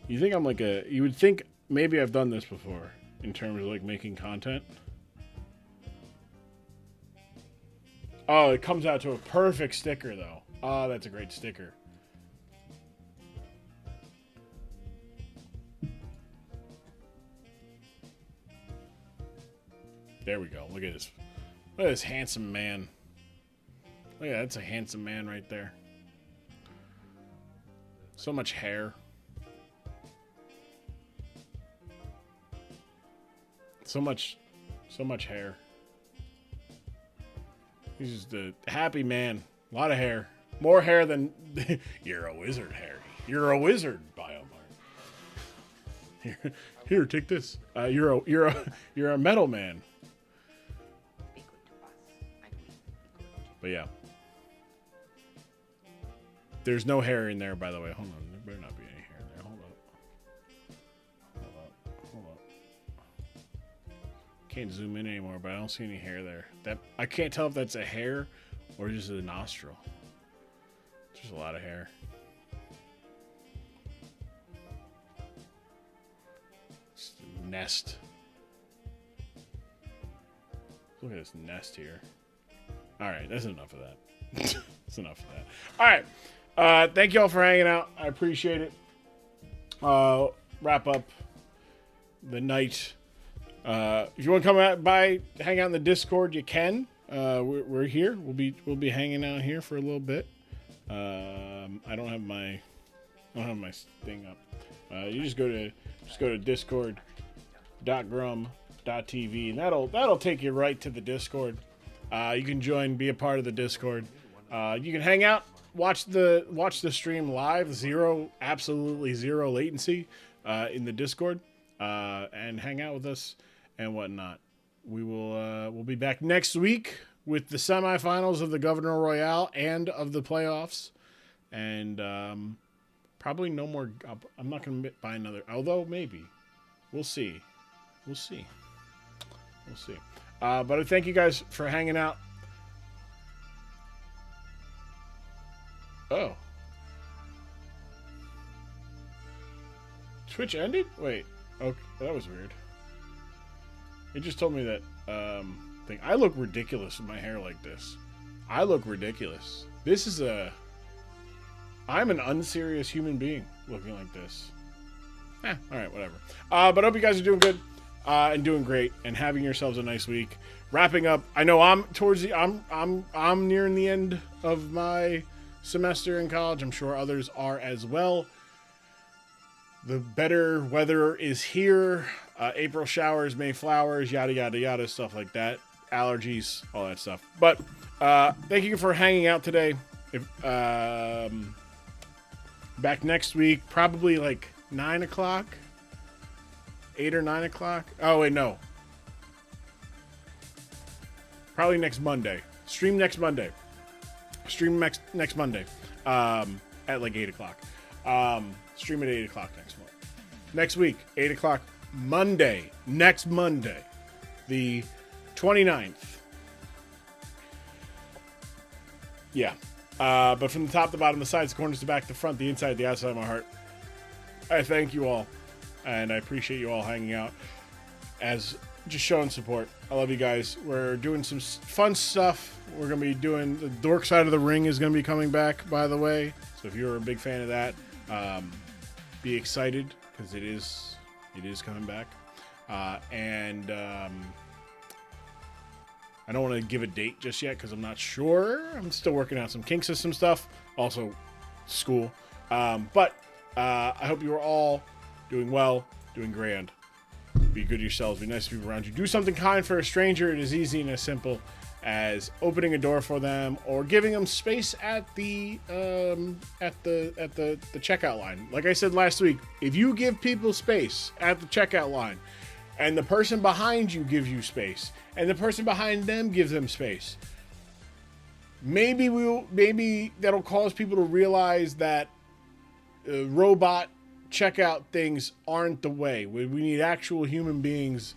You think I'm like you would think maybe I've done this before in terms of like making content. Oh, it comes out to a perfect sticker though. Oh, that's a great sticker. There we go. Look at this. Look at this handsome man. Look at that. That's a handsome man right there. So much hair. So much hair. He's just a happy man. A lot of hair. More hair than... You're a wizard, Harry. You're a wizard, Biomart. Here, take this. You're a metal man. But yeah. There's no hair in there, by the way. Hold on. There better not be any hair there. Hold up. Can't zoom in anymore, but I don't see any hair there. I can't tell if that's a hair or just a nostril. There's a lot of hair. Just a nest. Look at this nest here. Alright, that's enough of that. That's enough of that. Alright. Thank y'all for hanging out. I appreciate it. Wrap up the night. If you want to come by, hang out in the Discord, you can. We're here. We'll be hanging out here for a little bit. I don't have my thing up. You just go to discord.grum.tv and that'll take you right to the Discord. You can join, be a part of the Discord. You can hang out, watch the stream live, absolutely zero latency in the Discord, and hang out with us and whatnot. We'll be back next week with the semifinals of the Governor Royale and of the playoffs, and probably no more. I'm not going to buy another, although maybe. We'll see. But I thank you guys for hanging out. Oh. Twitch ended? Wait. Okay, that was weird. It just told me that thing. I look ridiculous with my hair like this. I look ridiculous. I'm an unserious human being looking like this. Alright, whatever. But I hope you guys are doing good and doing great and having yourselves a nice week. Wrapping up. I know I'm nearing the end of my semester in college. I'm sure others are as well. The better weather is here. April showers, May flowers, yada, yada, yada, stuff like that. Allergies, all that stuff. But thank you for hanging out today. Back next week, probably like 9 o'clock. 8 or 9 o'clock. Oh, wait, no. Probably next Monday. Stream next Monday. Next Monday. At like 8 o'clock. Stream at 8 o'clock next week, 8 o'clock Monday. Next Monday. The 29th. Yeah. But from the top, the bottom, the sides, the corners, the back, the front, the inside, the outside of my heart, I thank you all. And I appreciate you all hanging out as just showing support. I love you guys. We're doing some fun stuff. We're going to be doing the Dork Side of the Ring is going to be coming back, by the way. So if you're a big fan of that, be excited because it is coming back. I don't want to give a date just yet because I'm not sure. I'm still working out some kink system stuff. Also, school. But I hope you are all doing well, doing grand. Be good to yourselves. Be nice to people around you. Do something kind for a stranger. It is easy and as simple as opening a door for them or giving them space at the checkout line. Like I said last week, if you give people space at the checkout line, and the person behind you gives you space, and the person behind them gives them space, maybe that'll cause people to realize that robot checkout things aren't the way. We need actual human beings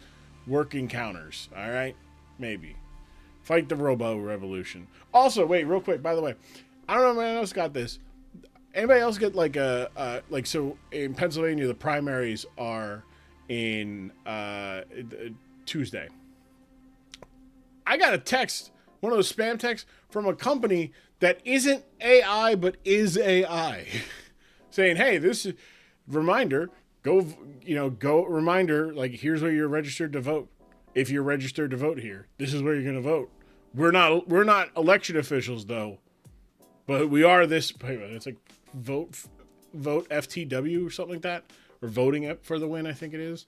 working counters. All right, maybe fight the robo revolution. Also, wait, real quick. By the way, I don't know if anyone else got this. Anybody else get like so in Pennsylvania the primaries are in Tuesday. I got a text, one of those spam texts from a company that isn't AI but is AI, saying, "Hey, this is reminder. Reminder. Like, here's where you're registered to vote. If you're registered to vote here, this is where you're going to vote. We're not election officials though, but we are this. It's like vote FTW or something like that." Or voting for the win, I think it is,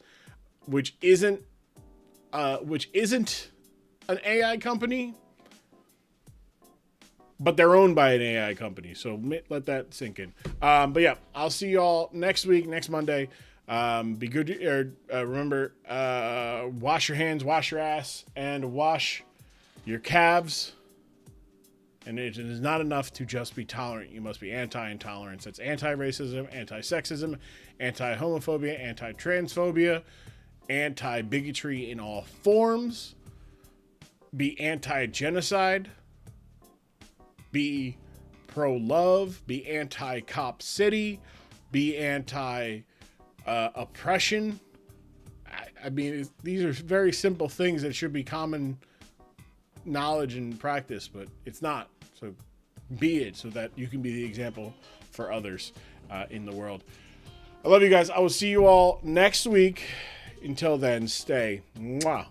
which isn't an AI company, but they're owned by an AI company. So let that sink in. But yeah, I'll see you all next week, next Monday. Be good. Remember, wash your hands, wash your ass, and wash your calves. And it is not enough to just be tolerant. You must be anti-intolerance. That's anti-racism, anti-sexism, anti-homophobia, anti-transphobia, anti-bigotry in all forms. Be anti-genocide. Be pro-love. Be anti-cop city. Be anti-oppression. I mean, these are very simple things that should be common knowledge and practice, but it's not. So be it so that you can be the example for others in the world. I love you guys. I will see you all next week. Until then, stay. Mwah.